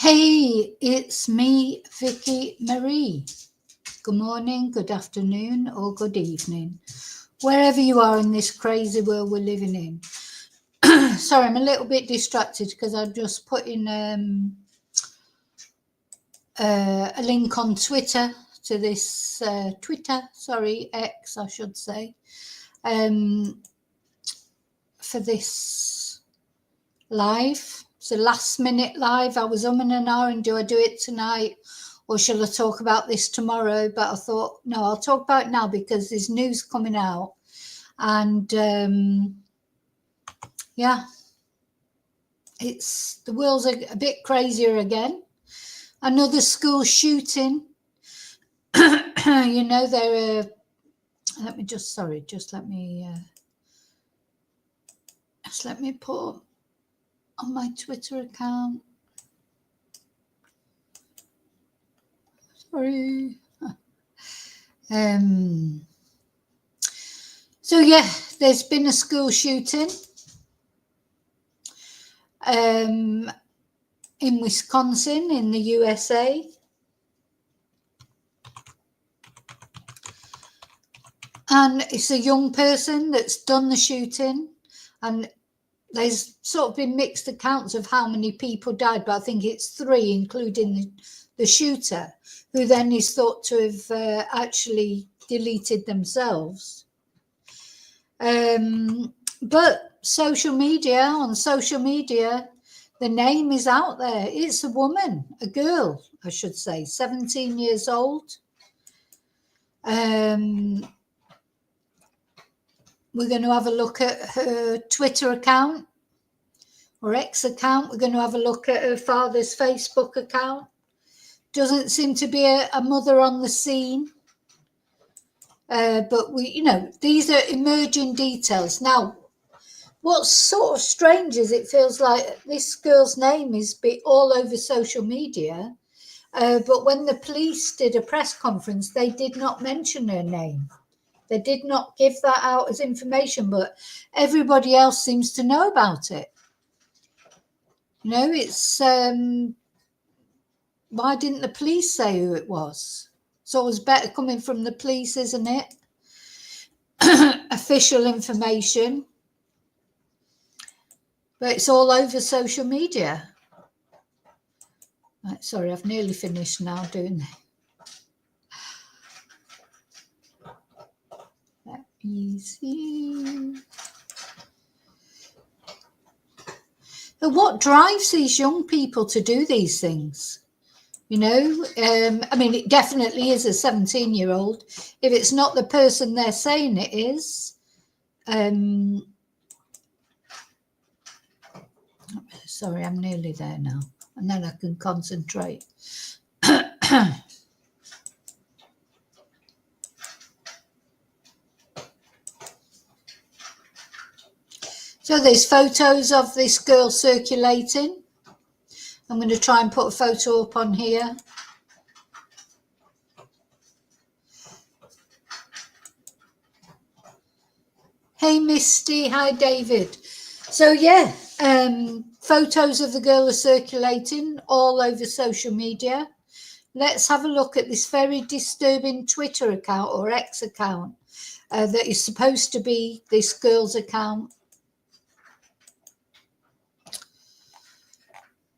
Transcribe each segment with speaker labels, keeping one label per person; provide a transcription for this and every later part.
Speaker 1: Hey, it's me, Vicky Marie. Good morning, good afternoon, or good evening, wherever you are in this crazy world we're living in. Sorry, I'm a little bit distracted because I've just put in a link on Twitter to this X, I should say, for this live. It's a last minute live. I was umming and ahhing, do I do it tonight or shall I talk about this tomorrow? But I thought, no, I'll talk about it now because there's news coming out. And yeah, the world's a bit crazier again. Another school shooting. You know, let me put on my Twitter account. Sorry. So yeah, there's been a school shooting in Wisconsin in the USA. And it's a young person that's done the shooting, and there's sort of been mixed accounts of how many people died, but I think it's 3, including the shooter, who then is thought to have actually deleted themselves. But on social media, the name is out there. It's a woman, a girl, I should say, 17 years old. We're going to have a look at her Twitter account or X account. We're going to have a look at her father's Facebook account. Doesn't seem to be a mother on the scene. But these are emerging details. Now, what's sort of strange is it feels like this girl's name is all over social media. But when the police did a press conference, they did not mention her name. They did not give that out as information, but everybody else seems to know about it. You know, it's why didn't the police say who it was? It's always better coming from the police, isn't it? Official information. But it's all over social media. Right, sorry, I've nearly finished now doing that. Easy. But what drives these young people to do these things? You know, I mean, it definitely is a 17-year-old. If it's not the person they're saying it is, sorry, I'm nearly there now, and then I can concentrate. So there's photos of this girl circulating. I'm going to try and put a photo up on here. Hey, Misty. Hi, David. So, yeah, photos of the girl are circulating all over social media. Let's have a look at this very disturbing Twitter account or X account that is supposed to be this girl's account.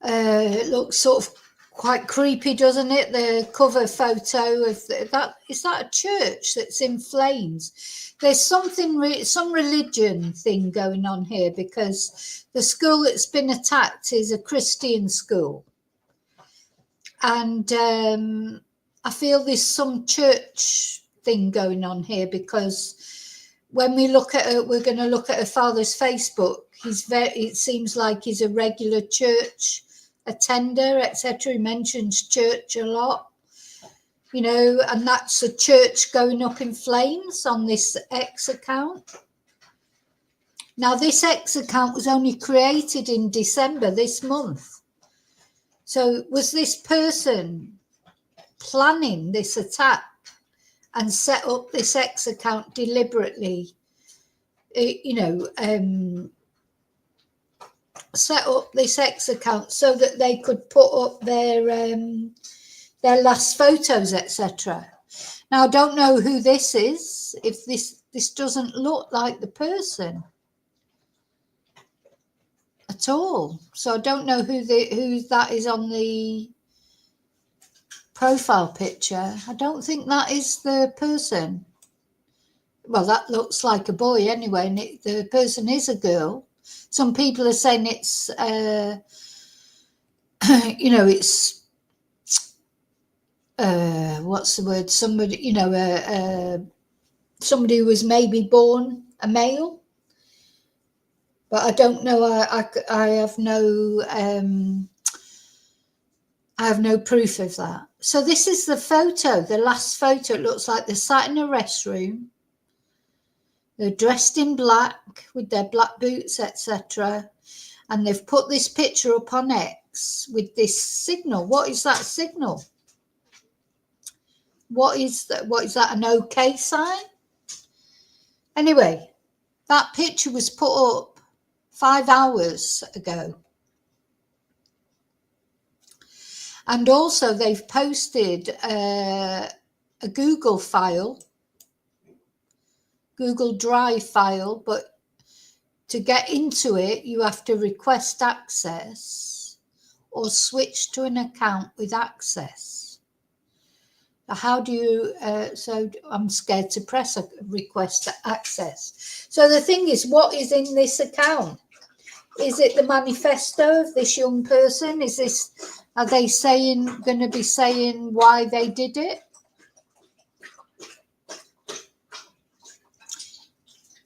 Speaker 1: It looks sort of quite creepy, doesn't it? The cover photo of that. Is that a church that's in flames? There's some religion thing going on here, because the school that's been attacked is a Christian school. And I feel there's some church thing going on here, because when we look at it, we're going to look at her father's Facebook. It seems like he's a regular church attender, etc. He mentions church a lot, you know, and that's a church going up in flames on this X account. Now, this X account was only created in December this month. So was this person planning this attack and set up this X account deliberately, set up this X account so that they could put up their last photos, etc. Now I don't know who this is. If this doesn't look like the person at all, so I don't know who that is on the profile picture. I don't think that is the person. Well, that looks like a boy anyway, and the person is a girl. Some people are saying it's you know, it's what's the word, somebody, you know, somebody who was maybe born a male, but I don't know. I have no proof of that. So this is the photo, the last photo. It looks like they're sat in a restroom. They're dressed in black with their black boots, etc. And they've put this picture up on X with this signal. What is that signal? What is that? What is that? An OK sign? Anyway, that picture was put up 5 hours ago. And also they've posted a Google file, Google Drive file, but to get into it, you have to request access or switch to an account with access. How do you, so I'm scared to press a request access. So the thing is, what is in this account? Is it the manifesto of this young person? Is this, are they going to be saying why they did it?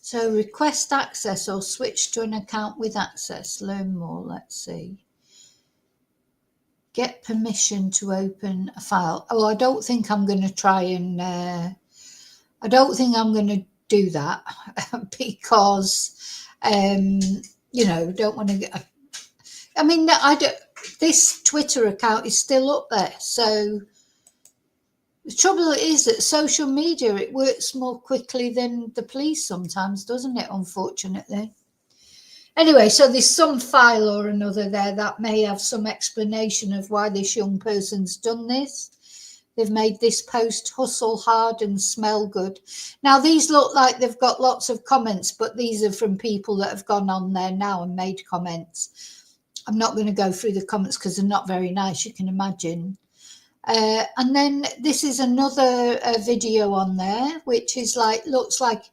Speaker 1: So request access or switch to an account with access. Learn more. Let's see. Get permission to open a file. Oh, I don't think I'm going to try and, I don't think I'm going to do that because, you know, don't want to get, I mean, this Twitter account is still up there. So the trouble is that social media, it works more quickly than the police sometimes, doesn't it? Unfortunately. Anyway, so there's some file or another there that may have some explanation of why this young person's done this. They've made this post, hustle hard and smell good. Now, these look like they've got lots of comments, but these are from people that have gone on there now and made comments. I'm not going to go through the comments because they're not very nice, you can imagine. And then this is another video on there, which is like, looks like,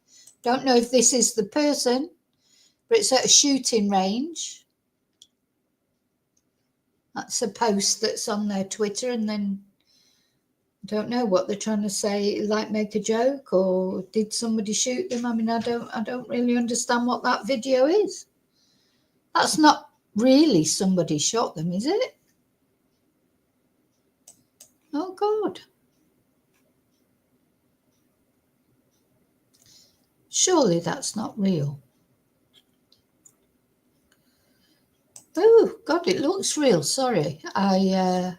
Speaker 1: don't know if this is the person, but it's at a shooting range. That's a post that's on their Twitter, and then I don't know what they're trying to say, like make a joke or did somebody shoot them? I mean, I don't really understand what that video is. That's not really somebody shot them, is it? Oh God. Surely that's not real. Oh God, it looks real. Sorry, I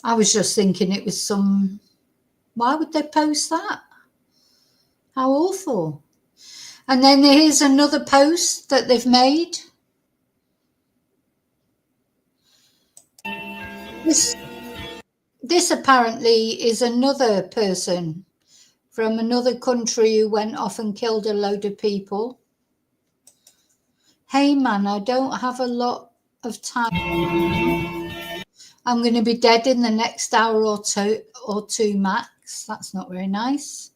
Speaker 1: was just thinking it was some. Why would they post that? How awful! And then here's another post that they've made. This apparently is another person from another country who went off and killed a load of people. Hey man, I don't have a lot of time. I'm going to be dead in the next hour or two max. That's not very nice.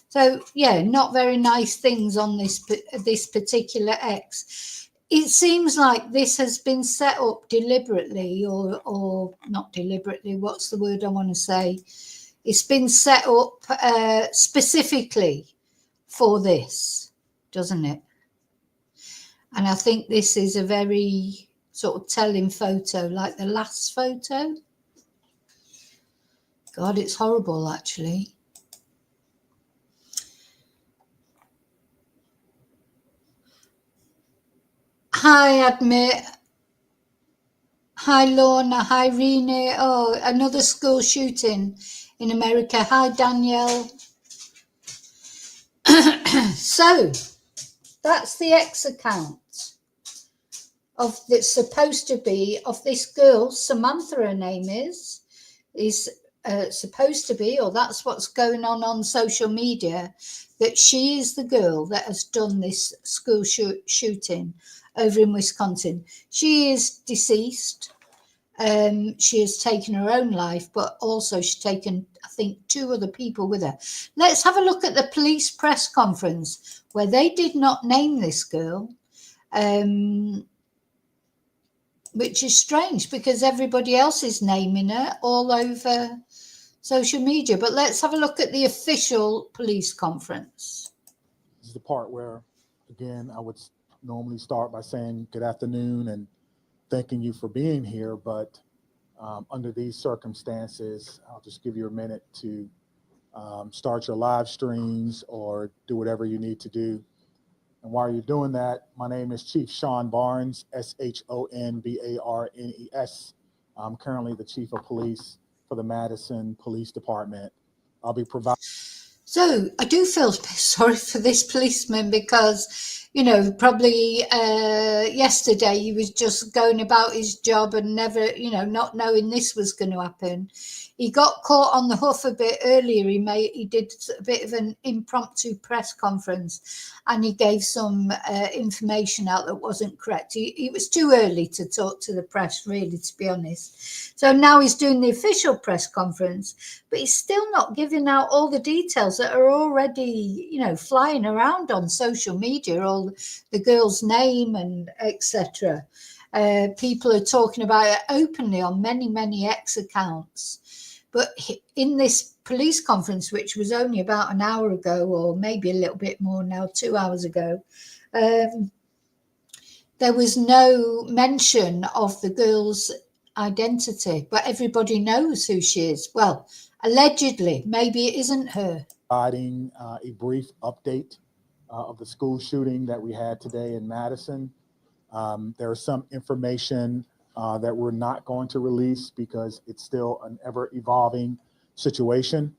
Speaker 1: So yeah, not very nice things on this particular X. It seems like this has been set up deliberately, or not deliberately. What's the word I want to say? It's been set up specifically for this, doesn't it? And I think this is a very sort of telling photo, like the last photo. God, it's horrible, actually. Hi, Admit. Hi, Lorna. Hi, Rene. Oh, another school shooting in America. Hi, Danielle. So, that's the X account. that's supposed to be of this girl, Samantha, her name is supposed to be, or that's what's going on social media, that she is the girl that has done this school shooting over in Wisconsin. She is deceased. She has taken her own life, but also she's taken, I think, 2 other people with her. Let's have a look at the police press conference where they did not name this girl, which is strange because everybody else is naming her all over social media. But let's have a look at the official police conference.
Speaker 2: This is the part where, again, I would normally start by saying good afternoon and thanking you for being here, but under these circumstances, I'll just give you a minute to start your live streams or do whatever you need to do. And while you're doing that, my name is Chief Sean Barnes, SHONBARNES. I'm currently the Chief of Police for the Madison Police Department. I'll be providing.
Speaker 1: So I do feel sorry for this policeman because, probably yesterday he was just going about his job and never, not knowing this was going to happen. He got caught on the hoof a bit earlier. He did a bit of an impromptu press conference and he gave some information out that wasn't correct. He was too early to talk to the press, really, to be honest. So now he's doing the official press conference, but he's still not giving out all the details that are already, flying around on social media, all the girl's name and etc. People are talking about it openly on many, many X accounts. But in this police conference, which was only about an hour ago, or maybe a little bit more now, 2 hours ago, there was no mention of the girl's identity, but everybody knows who she is. Well, allegedly, maybe it isn't her.
Speaker 2: Providing a brief update of the school shooting that we had today in Madison. There is some information that we're not going to release because it's still an ever-evolving situation.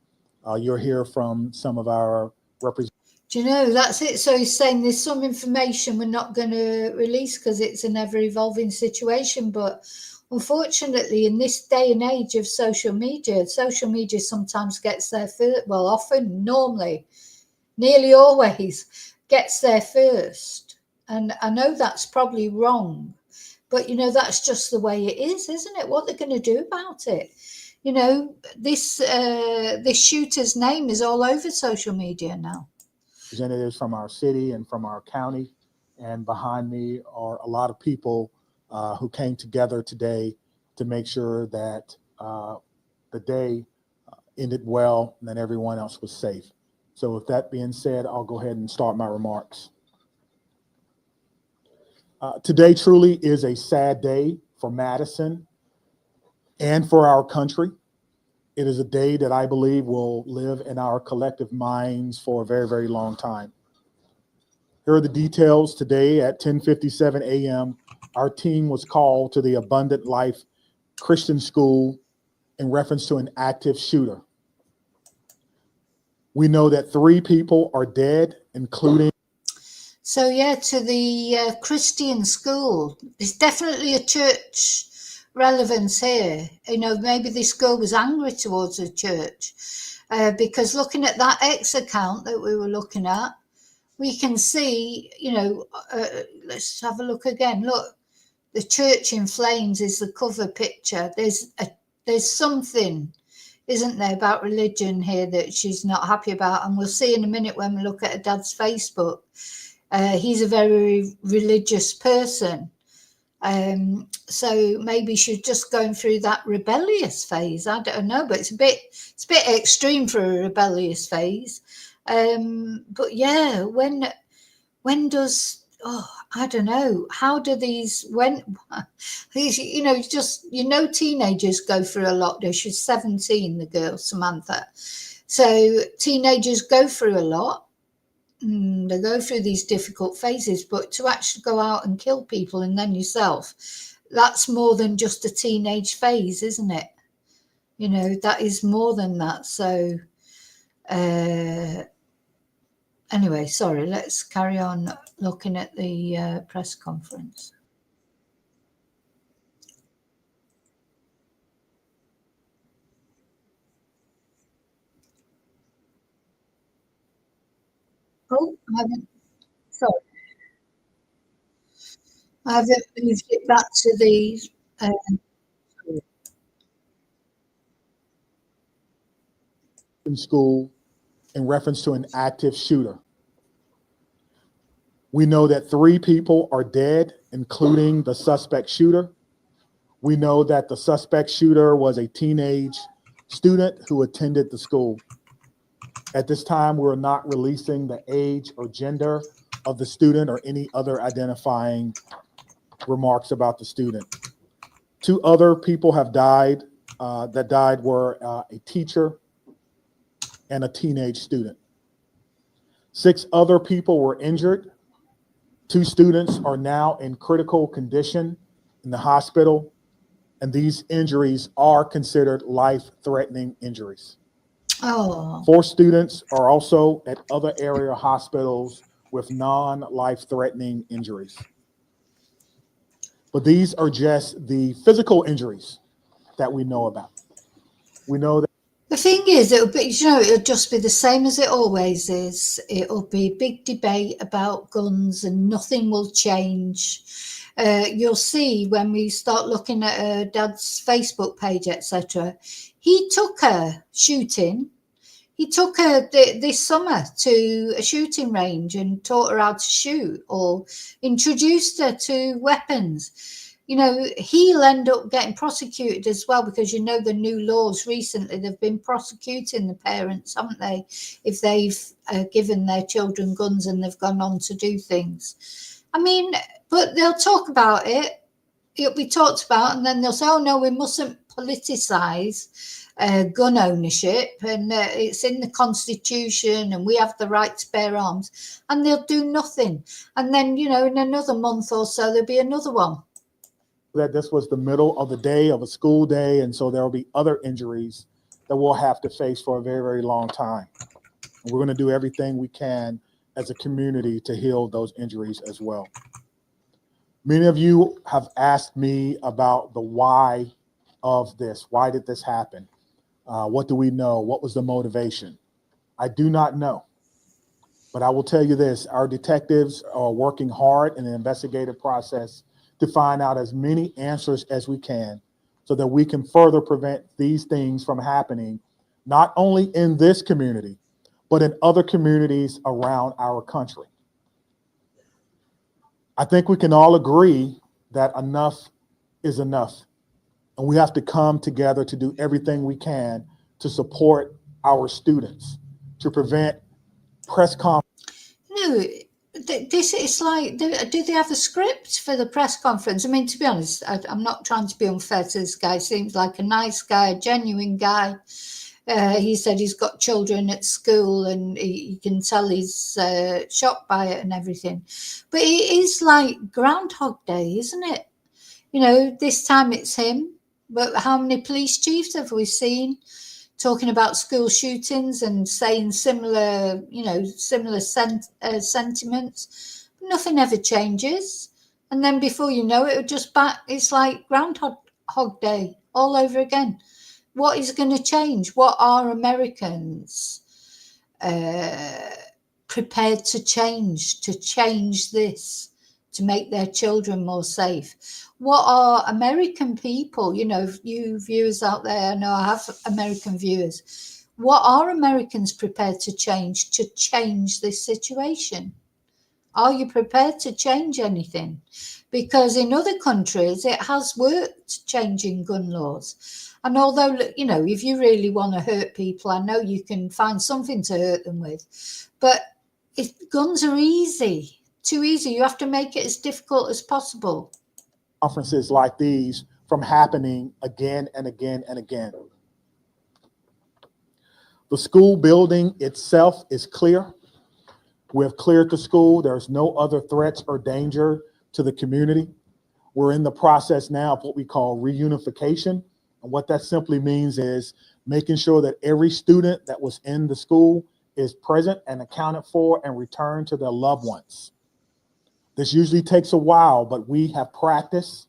Speaker 2: You'll hear from some of our representatives.
Speaker 1: Do you know, that's it. So he's saying there's some information we're not going to release because it's an ever-evolving situation. But unfortunately, in this day and age of social media sometimes gets there first. Well, often, normally, nearly always gets there first. And I know that's probably wrong, but, that's just the way it is, isn't it? What they're going to do about it? This shooter's name is all over social media now.
Speaker 2: Representatives from our city and from our county, and behind me are a lot of people who came together today to make sure that the day ended well and that everyone else was safe. So with that being said, I'll go ahead and start my remarks. Today truly is a sad day for Madison and for our country. It is a day that I believe will live in our collective minds for a very, very long time. Here are the details. Today at 10:57 a.m., our team was called to the Abundant Life Christian School in reference to an active shooter. We know that 3 people are dead, including.
Speaker 1: So, to the Christian school, there's definitely a church relevance here. Maybe this girl was angry towards the church because looking at that X account that we were looking at, we can see, let's have a look again. Look, the church in flames is the cover picture. There's something, isn't there, about religion here that she's not happy about. And we'll see in a minute when we look at her dad's Facebook. He's a very religious person. So maybe she's just going through that rebellious phase. I don't know, but it's a bit extreme for a rebellious phase. But yeah, when does, I don't know, how do these teenagers go through a lot. She's 17, the girl, Samantha. So teenagers go through a lot. They go through these difficult phases, but to actually go out and kill people and then yourself, that's more than just a teenage phase, isn't it? That is more than that. So anyway, sorry, let's carry on looking at the press conference. Oh, I haven't. Sorry, I haven't moved it back to the. Uh,
Speaker 2: In school in reference to an active shooter. We know that 3 people are dead, including the suspect shooter. We know that the suspect shooter was a teenage student who attended the school. At this time, we're not releasing the age or gender of the student or any other identifying remarks about the student. 2 other people have died. That died were a teacher and a teenage student. 6 other people were injured. 2 students are now in critical condition in the hospital, and these injuries are considered life-threatening injuries.
Speaker 1: oh,
Speaker 2: 4 students are also at other area hospitals with non-life-threatening injuries. But these are just the physical injuries that we know about. We know that
Speaker 1: the thing is, it'll be, it'll just be the same as it always is. It'll be a big debate about guns and nothing will change. You'll see when we start looking at her dad's Facebook page, etc. He took her shooting. He took her this summer to a shooting range and taught her how to shoot or introduced her to weapons. He'll end up getting prosecuted as well because the new laws recently, they've been prosecuting the parents, haven't they, if they've given their children guns and they've gone on to do things. But they'll talk about it. It'll be talked about, and then they'll say, oh no, we mustn't politicize gun ownership, and it's in the Constitution, and we have the right to bear arms, and they'll do nothing. And then, in another month or so, there'll be another one.
Speaker 2: that this was the middle of the day of a school day, and so there will be other injuries that we'll have to face for a very, very long time. And we're going to do everything we can as a community to heal those injuries as well. Many of you have asked me about the why of this. Why did this happen? What do we know? What was the motivation? I do not know. But I will tell you this, our detectives are working hard in the investigative process to find out as many answers as we can so that we can further prevent these things from happening, not only in this community, but in other communities around our country. I think we can all agree that enough is enough, and we have to come together to do everything we can to support our students, to prevent press conferences.
Speaker 1: No, this is like, do they have a script for the press conference? To be honest, I'm not trying to be unfair to this guy. Seems like a nice guy, a genuine guy. He said he's got children at school and you can tell he's shocked by it and everything. But it is like Groundhog Day, isn't it? This time it's him. But how many police chiefs have we seen talking about school shootings and saying similar sentiments? Nothing ever changes. And then before you know it, it's like Groundhog Day all over again. What is going to change? What are Americans prepared to change this, to make their children more safe? What are American people, you viewers out there, I know I have American viewers, what are Americans prepared to change this situation? Are you prepared to change anything? Because in other countries, it has worked, changing gun laws. And although, if you really want to hurt people, I know you can find something to hurt them with. But if guns are easy, too easy, you have to make it as difficult as possible.
Speaker 2: Conferences like these from happening again and again and again. The school building itself is clear. We have cleared the school. There's no other threats or danger to the community. We're in the process now of what we call reunification. And what that simply means is making sure that every student that was in the school is present and accounted for and returned to their loved ones. This usually takes a while, but we have practiced,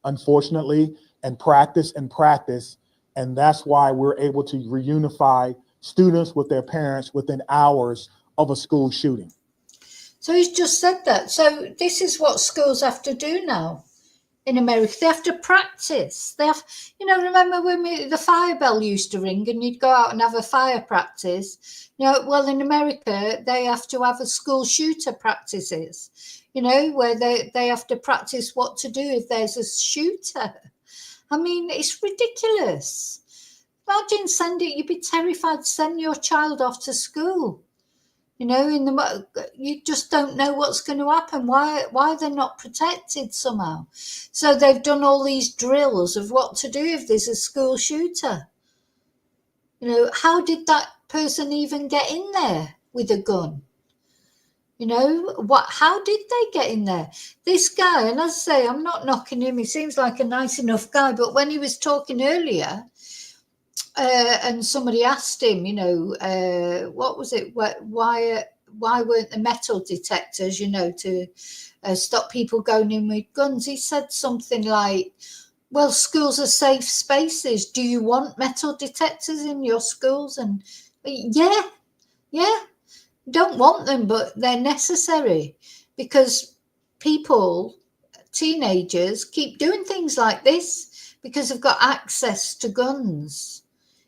Speaker 2: unfortunately, and practice. And that's why we're able to reunify students with their parents within hours of a school shooting.
Speaker 1: So he's just said that. So this is what schools have to do now in America. They have to practice. They have, remember when the fire bell used to ring and you'd go out and have a fire practice? Well, in America, they have to have a school shooter practices, where they have to practice what to do if there's a shooter. I mean, it's ridiculous. Imagine you'd be terrified to send your child off to school. You just don't know what's going to happen. Why they're not protected somehow? So they've done all these drills of what to do if there's a school shooter. How did that person even get in there with a gun? How did they get in there? This guy, and as I say, I'm not knocking him. He seems like a nice enough guy. But when he was talking earlier, and somebody asked him, what was it? Why weren't the metal detectors, to stop people going in with guns? He said something like, well, schools are safe spaces. Do you want metal detectors in your schools? And yeah, don't want them, but they're necessary because teenagers keep doing things like this because they've got access to guns.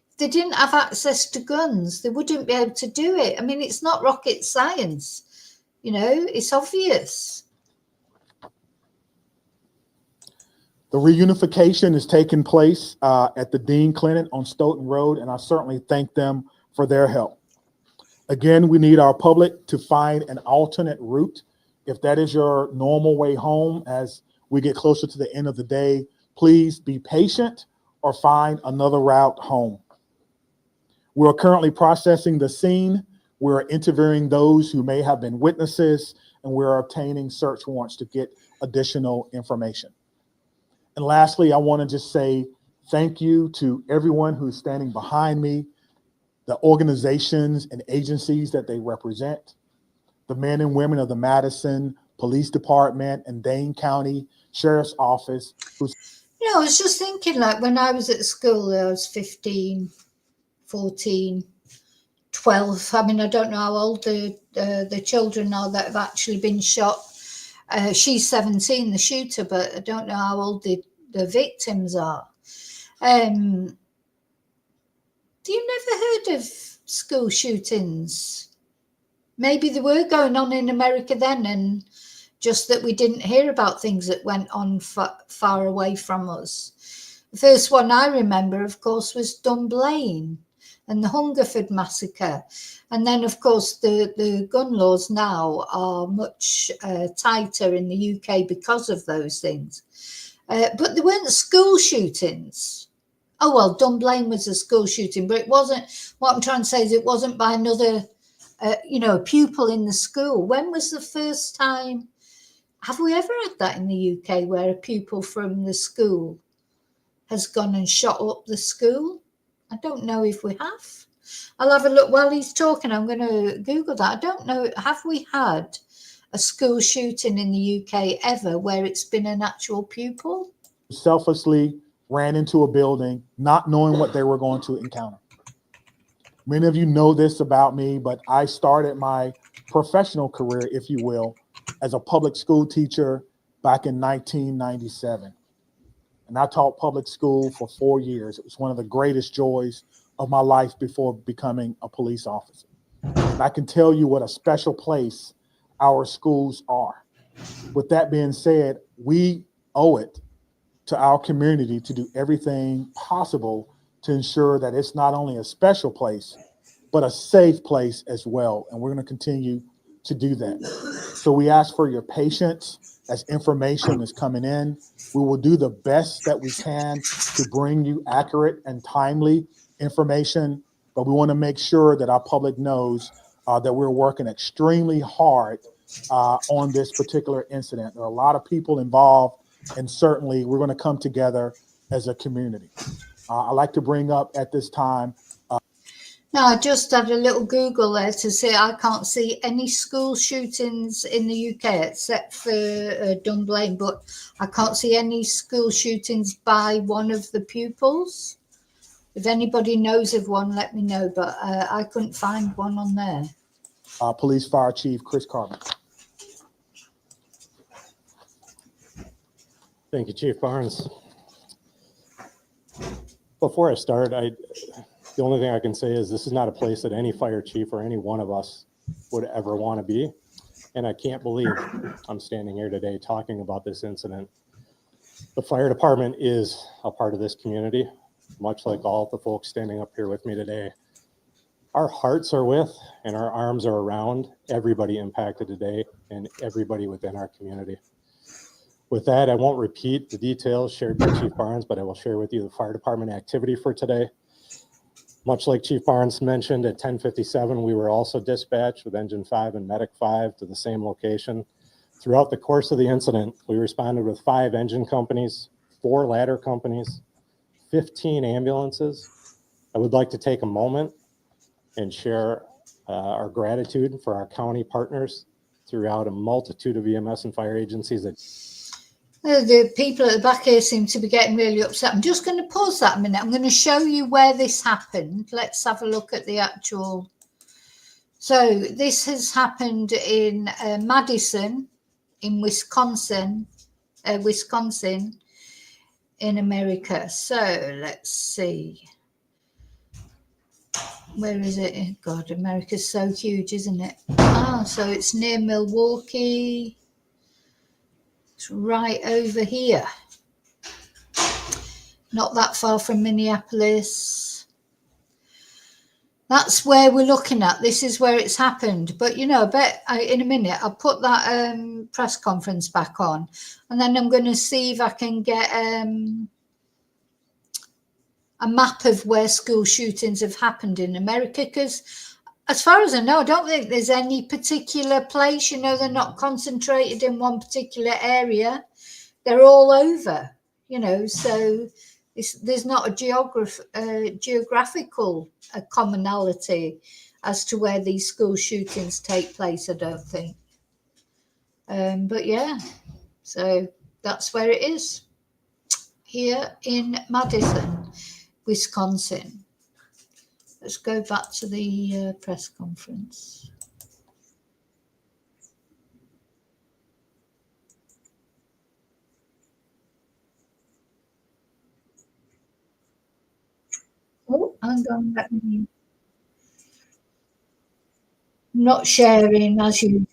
Speaker 1: If they didn't have access to guns, they wouldn't be able to do it. I mean, it's not rocket science, it's obvious.
Speaker 2: The reunification is taking place at the Dean Clinic on Stoughton Road, and I certainly thank them for their help. Again, we need our public to find an alternate route. If that is your normal way home as we get closer to the end of the day, please be patient or find another route home. We're currently processing the scene. We're interviewing those who may have been witnesses, and we're obtaining search warrants to get additional information. And lastly, I want to just say thank you to everyone who's standing behind me, the organizations and agencies that they represent, the men and women of the Madison Police Department and Dane County Sheriff's Office.
Speaker 1: I was just thinking, like when I was at school, I was 15, 14, 12. I mean, I don't know how old the children are that have actually been shot. She's 17, the shooter, but I don't know how old the victims are. You never heard of school shootings? Maybe they were going on in America then, and just that we didn't hear about things that went on far away from us. The first one I remember, of course, was Dunblane and the Hungerford massacre. And then, of course, the gun laws now are much tighter in the UK because of those things. But there weren't school shootings. Oh, well, Dunblane was a school shooting, but it wasn't. What I'm trying to say is it wasn't by another, a pupil in the school. When was the first time? Have we ever had that in the UK where a pupil from the school has gone and shot up the school? I don't know if we have. I'll have a look while he's talking. I'm going to Google that. I don't know. Have we had a school shooting in the UK ever where it's been an actual pupil?
Speaker 2: Selflessly ran into a building not knowing what they were going to encounter. Many of you know this about me, but I started my professional career, if you will, as a public school teacher back in 1997. And I taught public school for 4 years. It was one of the greatest joys of my life before becoming a police officer. And I can tell you what a special place our schools are. With that being said, we owe it to our community to do everything possible to ensure that it's not only a special place, but a safe place as well. And we're going to continue to do that. So we ask for your patience as information is coming in. We will do the best that we can to bring you accurate and timely information, but we want to make sure that our public knows that we're working extremely hard on this particular incident. There are a lot of people involved, and certainly we're going to come together as a community. I'd like to bring up at this time.
Speaker 1: No, I just had a little Google there to say I can't see any school shootings in the UK except for Dunblane, but I can't see any school shootings by one of the pupils. If anybody knows of one, let me know, but I couldn't find one on there.
Speaker 2: Police Fire Chief Chris Carver.
Speaker 3: Thank you, Chief Barnes. Before I start, the only thing I can say is this is not a place that any fire chief or any one of us would ever want to be. And I can't believe I'm standing here today talking about this incident. The fire department is a part of this community, much like all the folks standing up here with me today. Our hearts are with and our arms are around everybody impacted today and everybody within our community. With that, I won't repeat the details shared by Chief Barnes, but I will share with you the fire department activity for today. Much like Chief Barnes mentioned, at 10:57, we were also dispatched with Engine 5 and Medic 5 to the same location. Throughout the course of the incident, we responded with 5 engine companies, 4 ladder companies, 15 ambulances. I would like to take a moment and share our gratitude for our county partners throughout a multitude of EMS and fire agencies that
Speaker 1: The people at the back here seem to be getting really upset. I'm just going to pause that a minute. I'm going to show you where this happened. Let's have a look at the actual. So this has happened in Madison, in Wisconsin, in America. So let's see. Where is it? God, America's so huge, isn't it? So it's near Milwaukee. It's right over here. Not that far from Minneapolis. That's where we're looking at. This is where it's happened. But, you know, I bet in a minute I'll put that press conference back on. And then I'm going to see if I can get a map of where school shootings have happened in America. Because as far as I know, I don't think there's any particular place. You know, they're not concentrated in one particular area. They're all over, you know, so there's not a geographical commonality as to where these school shootings take place, I don't think. But yeah, so that's where it is, here in Madison, Wisconsin. Let's go back to the press conference. Oh, hang on, let me. Not sharing as usual.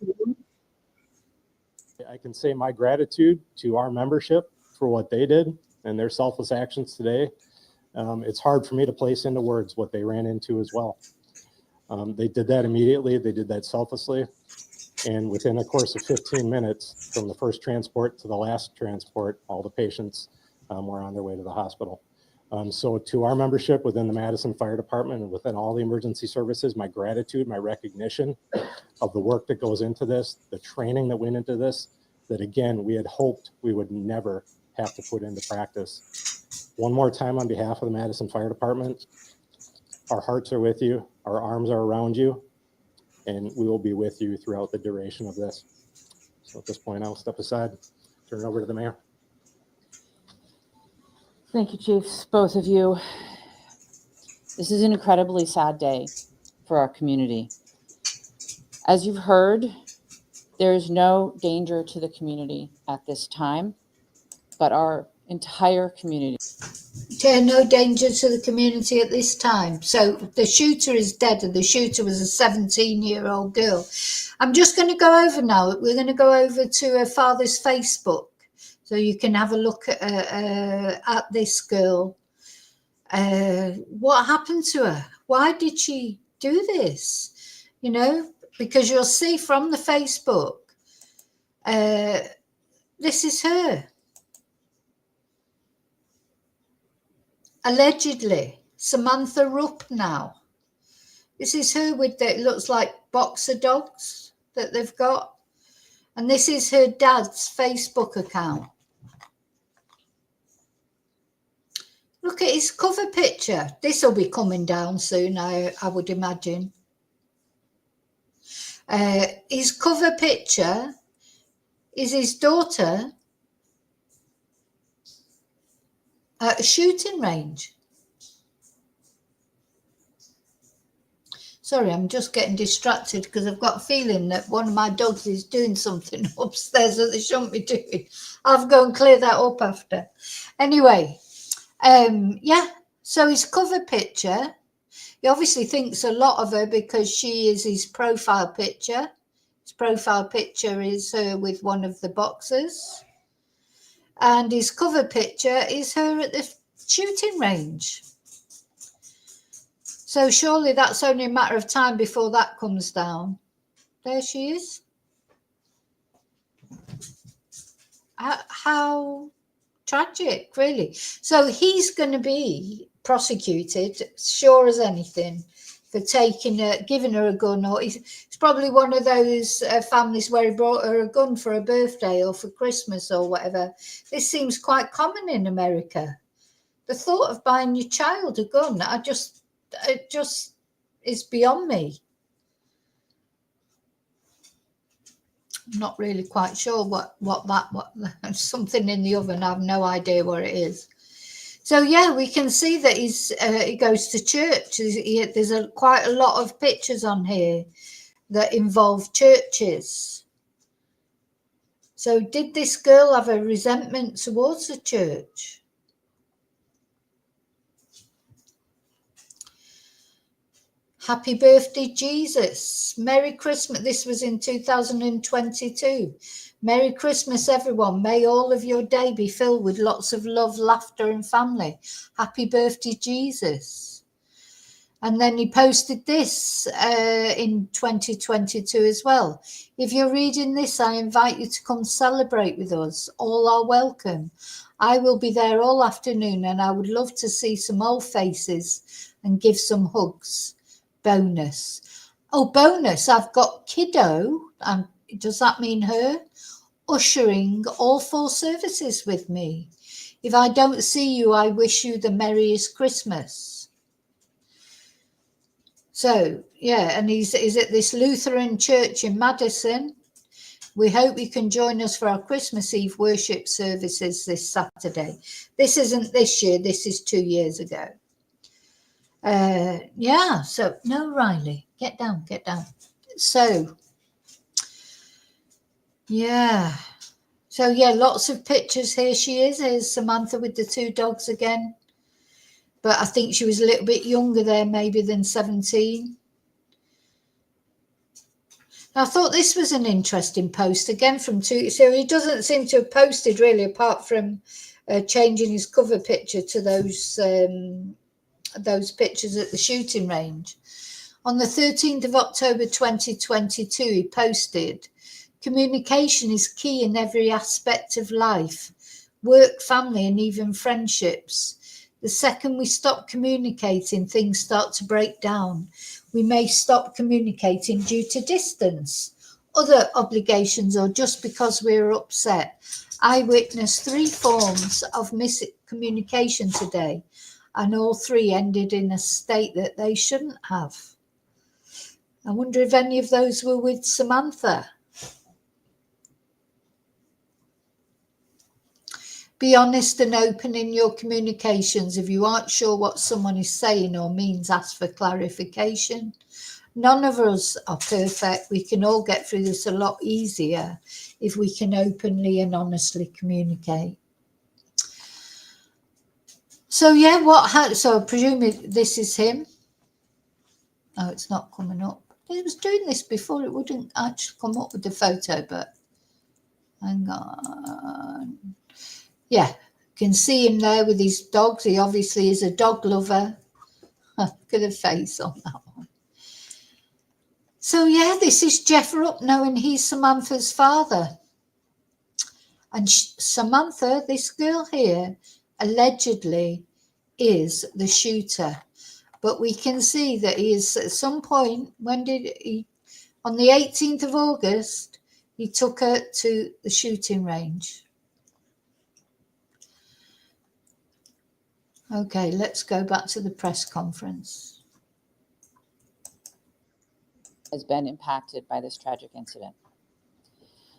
Speaker 3: I can say my gratitude to our membership for what they did and their selfless actions today. It's hard for me to place into words what they ran into as well. They did that immediately. They did that selflessly. And within a course of 15 minutes from the first transport to the last transport, all the patients were on their way to the hospital. So to our membership within the Madison Fire Department and within all the emergency services, my gratitude, my recognition of the work that goes into this, the training that went into this, that again, we had hoped we would never have to put into practice. One more time on behalf of the Madison Fire Department, our hearts are with you, our arms are around you, and we will be with you throughout the duration of this. So at this point, I'll step aside, turn it over to the mayor.
Speaker 4: Thank you, Chiefs, both of you. This is an incredibly sad day for our community. As you've heard, there is no danger to the community at this time, but our entire community.
Speaker 1: No danger to the community at this time. So the shooter is dead, and the shooter was a 17-year-old girl. I'm just going to go over now. We're going to go over to her father's Facebook, so you can have a look at this girl. What happened to her? Why did she do this? You know, because you'll see from the Facebook, this is her. Allegedly, Samantha Rupp now. This is her with the, it looks like boxer dogs that they've got. And this is her dad's Facebook account. Look at his cover picture. This will be coming down soon, I would imagine. His cover picture is his daughter at a shooting range. Sorry, I'm just getting distracted because I've got a feeling that one of my dogs is doing something upstairs that they shouldn't be doing. I'll go and clear that up after. Anyway, yeah, so his cover picture, he obviously thinks a lot of her because she is his profile picture. His profile picture is her with one of the boxers. And his cover picture is her at the shooting range. So surely that's only a matter of time before that comes down. There she is. How tragic, really. So he's going to be prosecuted, sure as anything, for giving her a gun. Or it's probably one of those families where he brought her a gun for her birthday or for Christmas or whatever. This seems quite common in America. The thought of buying your child a gun, it just is beyond me. I'm not really quite sure what something in the oven. I have no idea what it is. So yeah, we can see that he goes to church. There's quite a lot of pictures on here that involve churches. So did this girl have a resentment towards the church? Happy birthday, Jesus. Merry Christmas. This was in 2022. Merry Christmas, everyone. May all of your day be filled with lots of love, laughter, and family. Happy birthday, Jesus. And then he posted this in 2022 as well. If you're reading this, I invite you to come celebrate with us. All are welcome. I will be there all afternoon and I would love to see some old faces and give some hugs. Bonus. Oh, bonus. I've got kiddo. And does that mean her? Ushering all 4 services with me. If I don't see you, I wish you the merriest Christmas. So, yeah, and he's at this Lutheran church in Madison. We hope you can join us for our Christmas Eve worship services this Saturday. This isn't this year, this is 2 years ago. Yeah, so no, Riley, get down. So, yeah. So, yeah, lots of pictures. Here she is. Here's Samantha with the 2 dogs again. But I think she was a little bit younger there, maybe than 17. I thought this was an interesting post again from 2. So he doesn't seem to have posted really, apart from changing his cover picture to those pictures at the shooting range. On the 13th of October 2022, he posted, communication is key in every aspect of life, work, family, and even friendships. The second we stop communicating, things start to break down. We may stop communicating due to distance, other obligations, or just because we're upset. I witnessed 3 forms of miscommunication today, and all 3 ended in a state that they shouldn't have. I wonder if any of those were with Samantha. Be honest and open in your communications. If you aren't sure what someone is saying or means, ask for clarification. None of us are perfect. We can all get through this a lot easier if we can openly and honestly communicate. So yeah, so I presume this is him. Oh, it's not coming up. He was doing this before. It wouldn't actually come up with the photo, but hang on. Yeah, you can see him there with his dogs. He obviously is a dog lover. Look at the face on that one. So yeah, this is Jeff Rupno, and he's Samantha's father. And Samantha, this girl here, allegedly is the shooter. But we can see that he is at some point, on the 18th of August, he took her to the shooting range. Okay, let's go back to the press conference.
Speaker 4: Has been impacted by this tragic incident.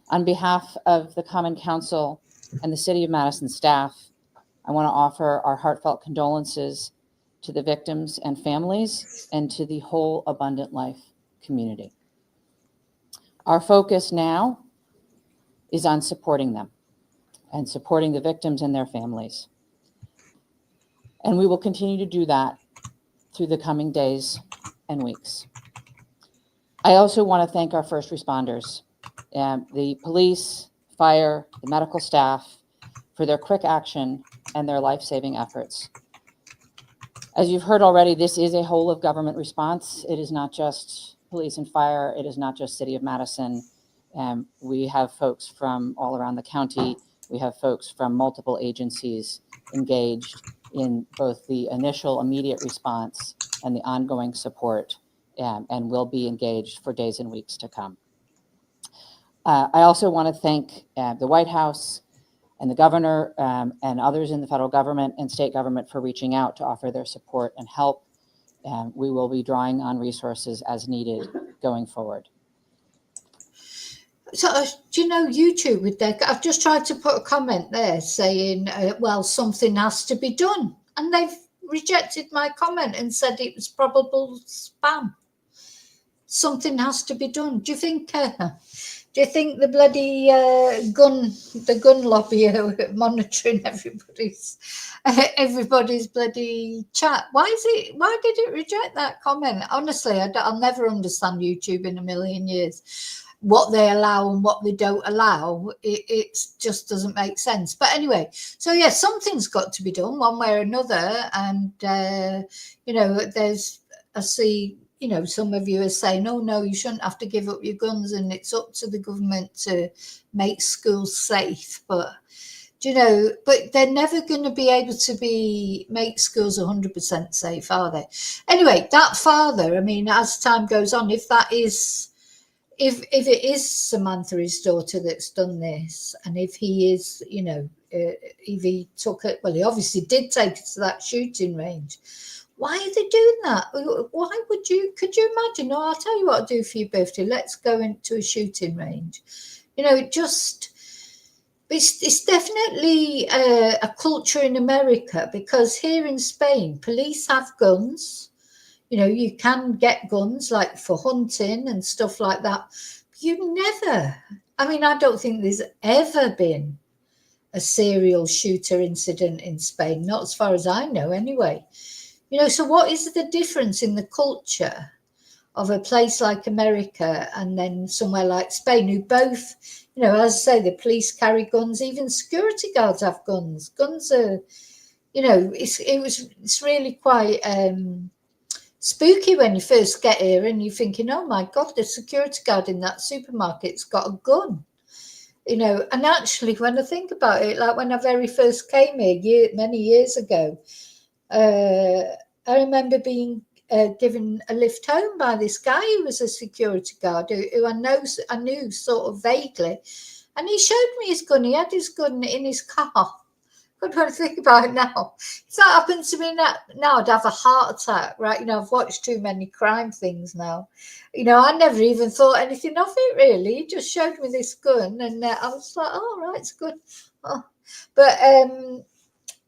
Speaker 4: On behalf of the Common Council and the City of Madison staff, I want to offer our heartfelt condolences to the victims and families, and to the whole Abundant Life community. Our focus now is on supporting them and supporting the victims and their families. And we will continue to do that through the coming days and weeks. I also want to thank our first responders, the police, fire, the medical staff, for their quick action and their life-saving efforts. As you've heard already, this is a whole of government response. It is not just police and fire. It is not just City of Madison. We have folks from all around the county. We have folks from multiple agencies engaged in both the initial immediate response and the ongoing support, and will be engaged for days and weeks to come. I also want to thank the White House and the governor and others in the federal government and state government for reaching out to offer their support and help. We will be drawing on resources as needed going forward.
Speaker 1: So, do you know YouTube with their, I've just tried to put a comment there saying, well, something has to be done. And they've rejected my comment and said it was probable spam. Something has to be done. Do you think the bloody gun lobby are monitoring everybody's bloody chat? Why did it reject that comment? Honestly, I'll never understand YouTube in a million years. What they allow and what they don't allow, it just doesn't make sense. But anyway, so yeah, something's got to be done one way or another. And I see, some of you are saying, oh no, you shouldn't have to give up your guns and it's up to the government to make schools safe. But but they're never going to be able to make schools 100% safe, are they? Anyway, that father, I mean, as time goes on, if it is Samantha, his daughter, that's done this, and if he is, if he took it, well, he obviously did take it to that shooting range. Why are they doing that? Why could you imagine? Oh, I'll tell you what I'll do for your birthday. Let's go into a shooting range. It's definitely a culture in America, because here in Spain, police have guns. You can get guns like for hunting and stuff like that. I don't think there's ever been a serial shooter incident in Spain, not as far as I know anyway. So what is the difference in the culture of a place like America and then somewhere like Spain, who both, as I say, the police carry guns, even security guards have guns. Guns are, it's really quite spooky when you first get here and you're thinking, oh my God, the security guard in that supermarket's got a gun. And actually, when I think about it, like when I very first came here many years ago, I remember being given a lift home by this guy who was a security guard who I knew sort of vaguely, and he showed me his gun. He had his gun in his car. What do I think about it now? If that happened to me now, I'd have a heart attack, right? I've watched too many crime things now. I never even thought anything of it, really. He just showed me this gun, and I was like, oh, right, it's good. Oh. But,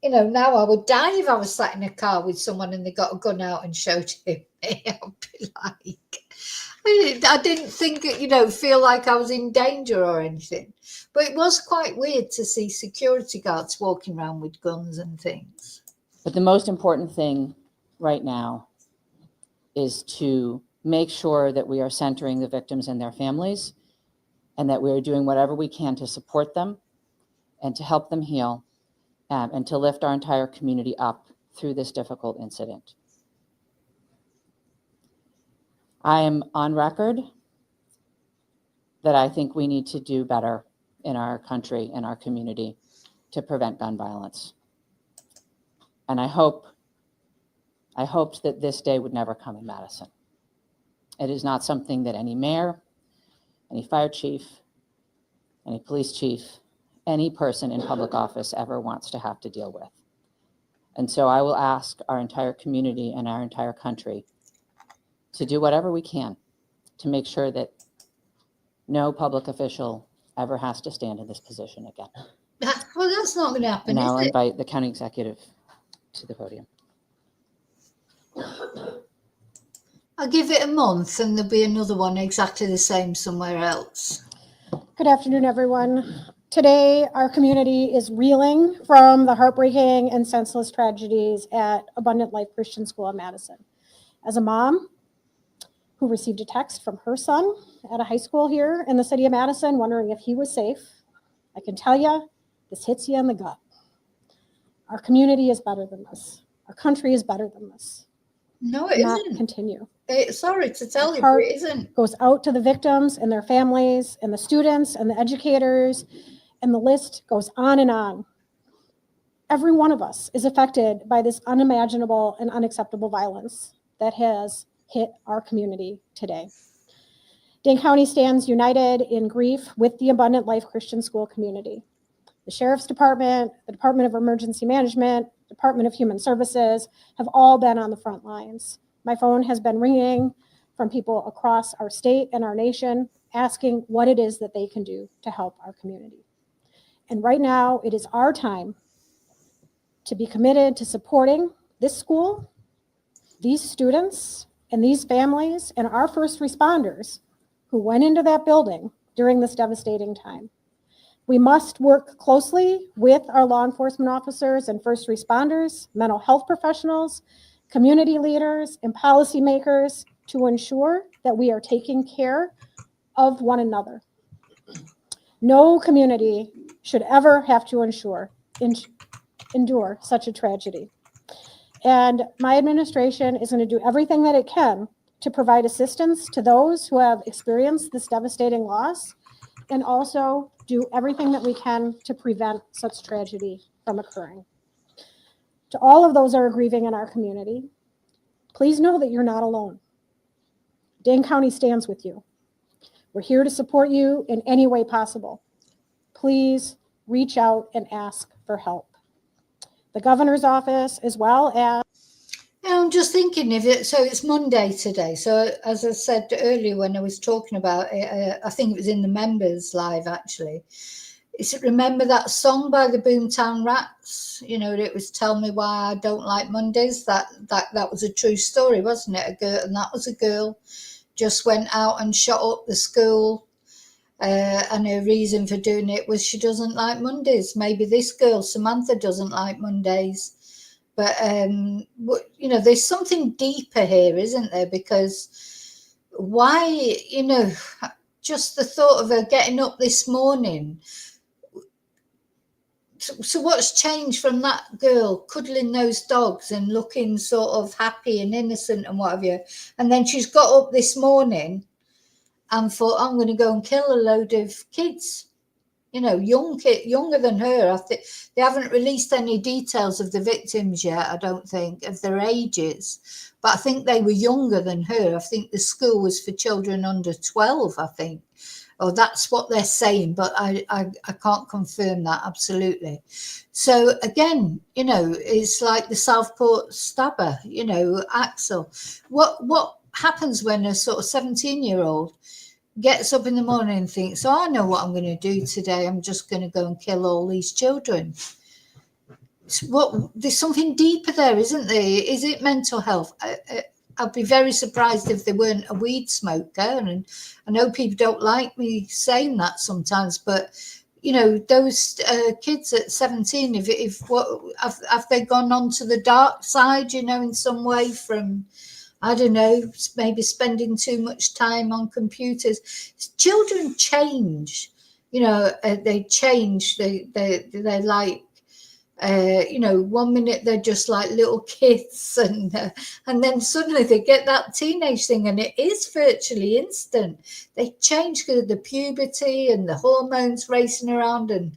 Speaker 1: now I would die if I was sat in a car with someone and they got a gun out and showed it me. I'd be like, I didn't think, feel like I was in danger or anything. But it was quite weird to see security guards walking around with guns and things.
Speaker 4: But the most important thing right now is to make sure that we are centering the victims and their families, and that we are doing whatever we can to support them and to help them heal, and to lift our entire community up through this difficult incident. I am on record that I think we need to do better in our country, in our community, to prevent gun violence. And I hoped that this day would never come in Madison. It is not something that any mayor, any fire chief, any police chief, any person in public office ever wants to have to deal with. And so I will ask our entire community and our entire country to do whatever we can to make sure that no public official ever has to stand in this position again.
Speaker 1: Well, that's not going to happen,
Speaker 4: And I'll
Speaker 1: is it?
Speaker 4: invite the county executive to the podium.
Speaker 1: I'll give it a month and there'll be another one exactly the same somewhere else.
Speaker 5: Good afternoon, everyone. Today, our community is reeling from the heartbreaking and senseless tragedies at Abundant Life Christian School in Madison. As a mom who received a text from her son at a high school here in the city of Madison, wondering if he was safe, I can tell you, this hits you in the gut. Our community is better than this. Our country is better than this.
Speaker 1: No, it
Speaker 5: Not
Speaker 1: isn't.
Speaker 5: continue.
Speaker 1: Sorry to tell you, but
Speaker 5: Heart
Speaker 1: it isn't.
Speaker 5: goes out to the victims and their families and the students and the educators, and the list goes on and on. Every one of us is affected by this unimaginable and unacceptable violence that has hit our community today. Dane County stands united in grief with the Abundant Life Christian School community. The Sheriff's Department, the Department of Emergency Management, Department of Human Services have all been on the front lines. My phone has been ringing from people across our state and our nation asking what it is that they can do to help our community. And right now, it is our time to be committed to supporting this school, these students, and these families, and our first responders who went into that building during this devastating time. We must work closely with our law enforcement officers and first responders, mental health professionals, community leaders, and policymakers to ensure that we are taking care of one another. No community should ever have to endure such a tragedy. And my administration is going to do everything that it can to provide assistance to those who have experienced this devastating loss, and also do everything that we can to prevent such tragedy from occurring. To all of those that are grieving in our community, please know that you're not alone. Dane County stands with you. We're here to support you in any way possible. Please reach out and ask for help. The governor's office, as well as
Speaker 1: I'm just thinking if it, so it's Monday today. So as I said earlier when I was talking about it, I think it was in the members live actually. Is it remember that song by the Boomtown Rats? You know, it was "Tell Me Why I Don't Like Mondays." That was a true story, wasn't it? A girl, and that was a girl just went out and shot up the school. And her reason for doing it was she doesn't like Mondays. Maybe this girl, Samantha, doesn't like Mondays. But, you know, there's something deeper here, isn't there? Because why, you know, just the thought of her getting up this morning. So what's changed from that girl cuddling those dogs and looking sort of happy and innocent and what have you? And then she's got up this morning and thought, I'm going to go and kill a load of kids. You know, younger than her. I think they haven't released any details of the victims yet, I don't think, of their ages. But I think they were younger than her. I think the school was for children under 12, I think. Or that's what they're saying, but I can't confirm that absolutely. So again, you know, it's like the Southport stabber, you know, Axel. What happens when a sort of 17-year-old gets up in the morning and thinks, oh, I know what I'm going to do today. I'm just going to go and kill all these children. There's something deeper there, isn't there? Is it mental health? I'd be very surprised if they weren't a weed smoker. And I know people don't like me saying that sometimes, but you know, those kids at 17, have they gone on to the dark side, you know, in some way from, I don't know, maybe spending too much time on computers. Children change, you know, they change. They're like, you know, 1 minute they're just like little kids, and then suddenly they get that teenage thing, and it is virtually instant. They change because of the puberty and the hormones racing around, and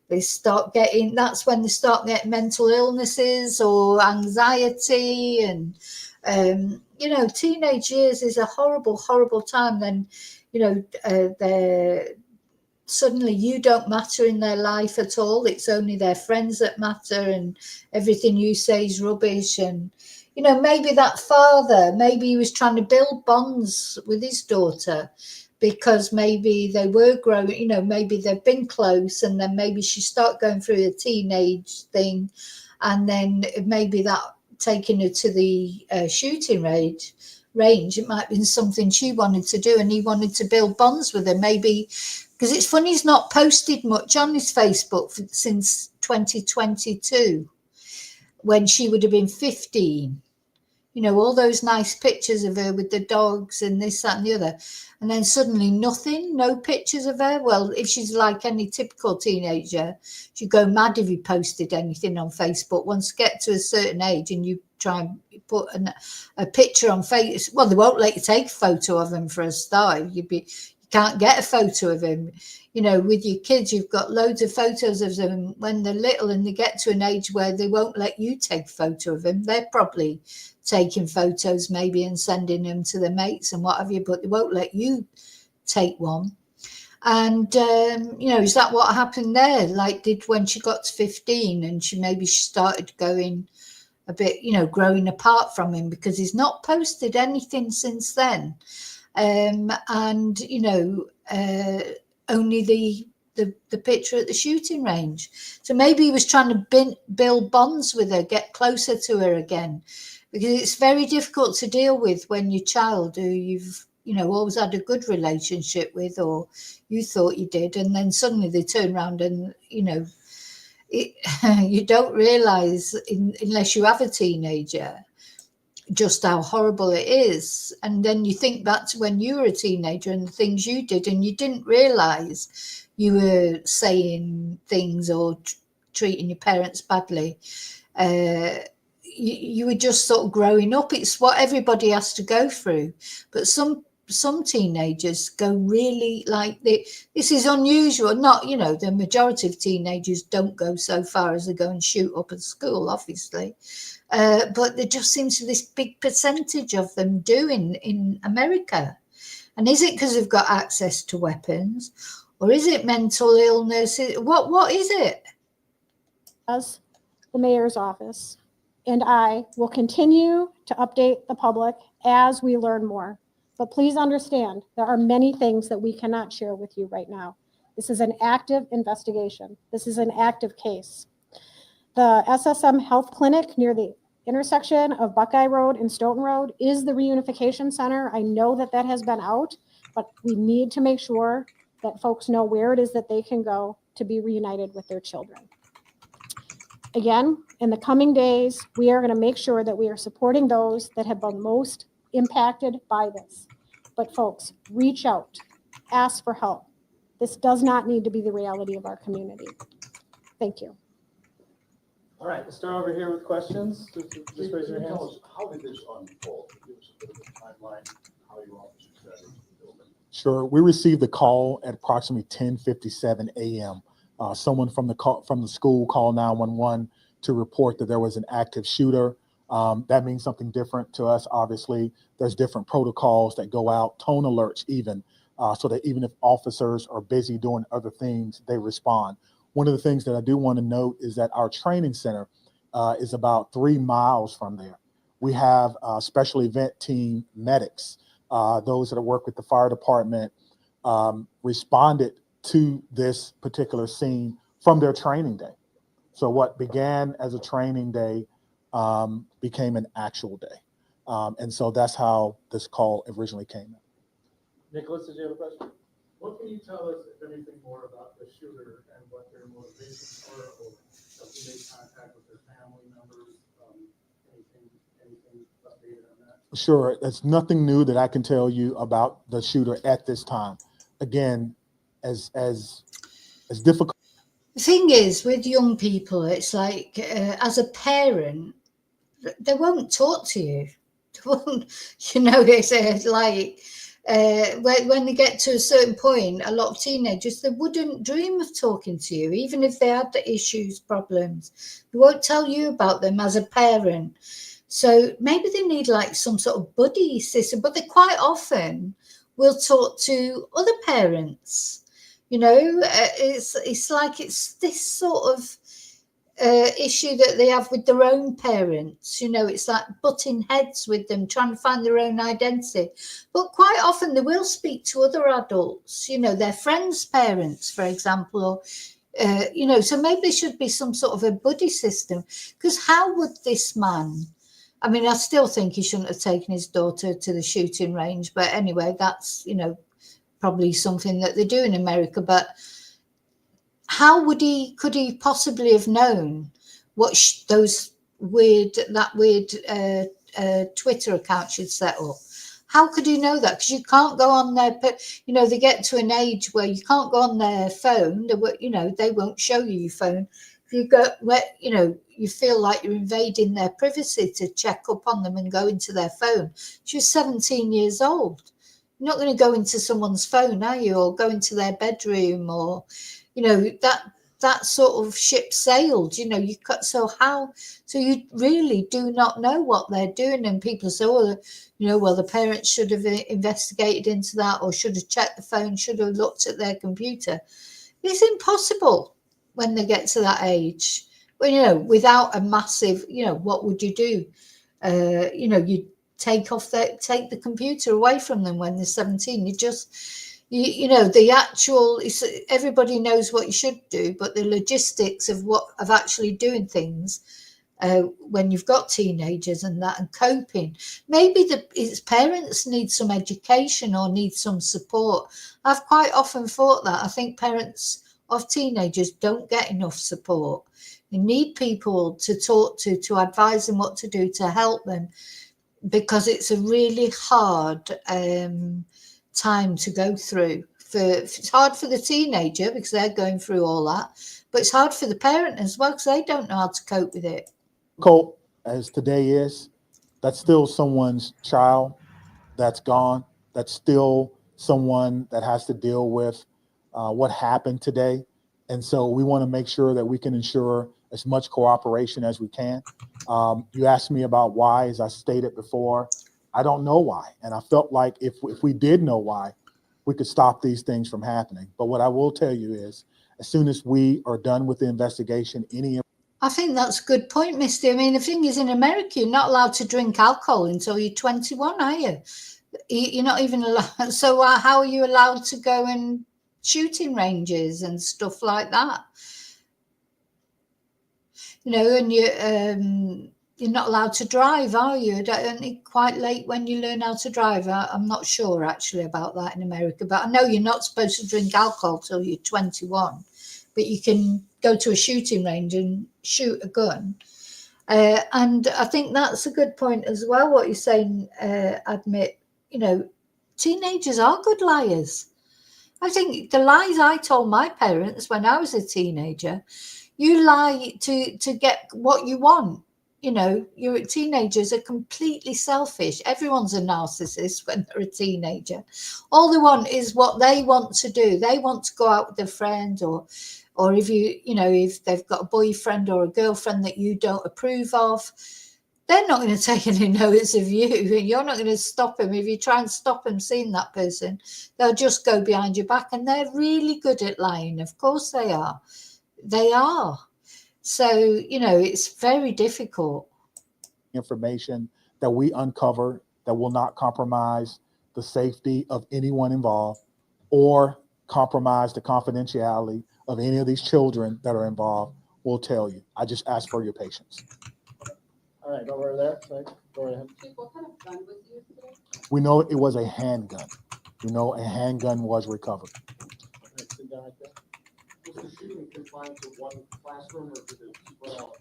Speaker 1: they start getting. That's when they start getting mental illnesses or anxiety and. You know, teenage years is a horrible, horrible time. Then, you know, suddenly you don't matter in their life at all. It's only their friends that matter, and everything you say is rubbish. And, you know, maybe that father, maybe he was trying to build bonds with his daughter because maybe they were growing, you know, maybe they've been close, and then maybe she started going through a teenage thing, and then maybe that taking her to the shooting range. It might have been something she wanted to do, and he wanted to build bonds with her. Maybe because it's funny, he's not posted much on his Facebook since 2022, when she would have been 15. You know, all those nice pictures of her with the dogs and this, that, and the other. And then suddenly nothing, no pictures of her. Well, if she's like any typical teenager, she'd go mad if you posted anything on Facebook. Once you get to a certain age and you try and put a picture on Facebook, well, they won't let you take a photo of him for a start. You can't get a photo of him. You know, with your kids, you've got loads of photos of them when they're little, and they get to an age where they won't let you take a photo of them. They're probably taking photos maybe and sending them to their mates and what have you, but they won't let you take one. And, you know, is that what happened there? Like, did when she got to 15 and she started going a bit, you know, growing apart from him, because he's not posted anything since then. And, you know, only the picture at the shooting range. So maybe he was trying to build bonds with her, get closer to her again, because it's very difficult to deal with when your child, who you've, you know, always had a good relationship with, or you thought you did, and then suddenly they turn around and, you know, you don't realize unless you have a teenager just how horrible it is. And then you think back to when you were a teenager and the things you did, and you didn't realize you were saying things or treating your parents badly. You were just sort of growing up. It's what everybody has to go through. But some teenagers go really like this is unusual. Not, you know, the majority of teenagers don't go so far as to go and shoot up at school, obviously. But there just seems to be this big percentage of them doing in America. And is it because they've got access to weapons, or is it mental illness? What is it?
Speaker 5: As the mayor's office and I will continue to update the public as we learn more. But please understand, there are many things that we cannot share with you right now. This is an active investigation. This is an active case. The SSM Health Clinic near the intersection of Buckeye Road and Stoughton Road is the reunification center. I know that has been out, but we need to make sure that folks know where it is that they can go to be reunited with their children. Again, in the coming days, we are going to make sure that we are supporting those that have been most impacted by this. But folks, reach out, ask for help. This does not need to be the reality of our community. Thank you.
Speaker 3: All right, we'll start over here with questions. Just raise your hands.
Speaker 6: How did this unfold? Give us a bit of a timeline, how you officers got into the building.
Speaker 2: Sure. We received a call at approximately 10:57 a.m. Someone from the school called 911 to report that there was an active shooter. That means something different to us. Obviously, there's different protocols that go out, tone alerts even, so that even if officers are busy doing other things, they respond. One of the things that I do want to note is that our training center is about 3 miles from there. We have special event team medics, those that work with the fire department, responded to this particular scene from their training day. So what began as a training day became an actual day. And so that's how this call originally came in.
Speaker 3: Nicholas, did you have a question?
Speaker 7: What can you tell us, if anything, more about the shooter and what their motivations were, or did they contact with their family members? Anything updated on that?
Speaker 2: Sure. There's nothing new that I can tell you about the shooter at this time. Again, as difficult.
Speaker 1: The thing is, with young people, it's like, as a parent, they won't talk to you. They won't, you know, it's like, when they get to a certain point, a lot of teenagers, they wouldn't dream of talking to you, even if they had the issues, problems. They won't tell you about them as a parent. So maybe they need like some sort of buddy system, but they quite often will talk to other parents. You know, it's like it's this sort of issue that they have with their own parents. You know, it's like butting heads with them, trying to find their own identity. But quite often they will speak to other adults, you know, their friends' parents, for example, or, you know, so maybe there should be some sort of a buddy system, because how would this man I mean, I still think he shouldn't have taken his daughter to the shooting range. But anyway, that's, probably something that they do in America. But how could he possibly have known what those weird Twitter account she'd set up? How could he know that? Because you can't go on their, they get to an age where you can't go on their phone. They won't show you your phone. If you go where, you feel like you're invading their privacy to check up on them and go into their phone. She was 17 years old. You're not going to go into someone's phone, are you? Or go into their bedroom, or, that sort of ship sailed, so you really do not know what they're doing. And people say, well, the parents should have investigated into that, or should have checked the phone, should have looked at their computer. It's impossible when they get to that age. Well, without a massive, what would you do? You take the computer away from them when they're 17. Everybody knows what you should do, but the logistics of actually doing things when you've got teenagers and coping, maybe his parents need some education or need some support. I've quite often thought that. I think parents of teenagers don't get enough support. You need people to talk to advise them what to do, to help them, because it's a really hard time to go through. It's hard for the teenager because they're going through all that, but it's hard for the parent as well because they don't know how to cope with it.
Speaker 2: Colt, as today is, that's still someone's child that's gone. That's still someone that has to deal with what happened today. And so we want to make sure that we can ensure as much cooperation as we can. You asked me about why, as I stated before. I don't know why. And I felt like if we did know why, we could stop these things from happening. But what I will tell you is, as soon as we are done with the investigation,
Speaker 1: I think that's a good point, Misty. I mean, the thing is, in America, you're not allowed to drink alcohol until you're 21, are you? You're not even allowed. So how are you allowed to go and shooting ranges and stuff like that? And you're not allowed to drive, are you? I don't think quite late when you learn how to drive. I'm not sure actually about that in America, but I know you're not supposed to drink alcohol till you're 21, but you can go to a shooting range and shoot a gun. And I think that's a good point as well, what you're saying, Admit. Teenagers are good liars. I think the lies I told my parents when I was a teenager, you lie to get what you want. Your teenagers are completely selfish. Everyone's a narcissist when they're a teenager. All they want is what they want to do. They want to go out with their friend, or if they've got a boyfriend or a girlfriend that you don't approve of, they're not going to take any notice of you. You're not going to stop them. If you try and stop them seeing that person, they'll just go behind your back. And they're really good at lying. Of course they are. They are. So, it's very difficult.
Speaker 2: Information that we uncover that will not compromise the safety of anyone involved or compromise the confidentiality of any of these children that are involved, we'll tell you. I just ask for your patience.
Speaker 6: All right, over there. Sorry. Go ahead.
Speaker 8: What kind of gun was used today?
Speaker 2: We know it was a handgun. We know a handgun was recovered.
Speaker 6: Right, sit down right there. Was the shooting confined to one classroom, or did it spread out?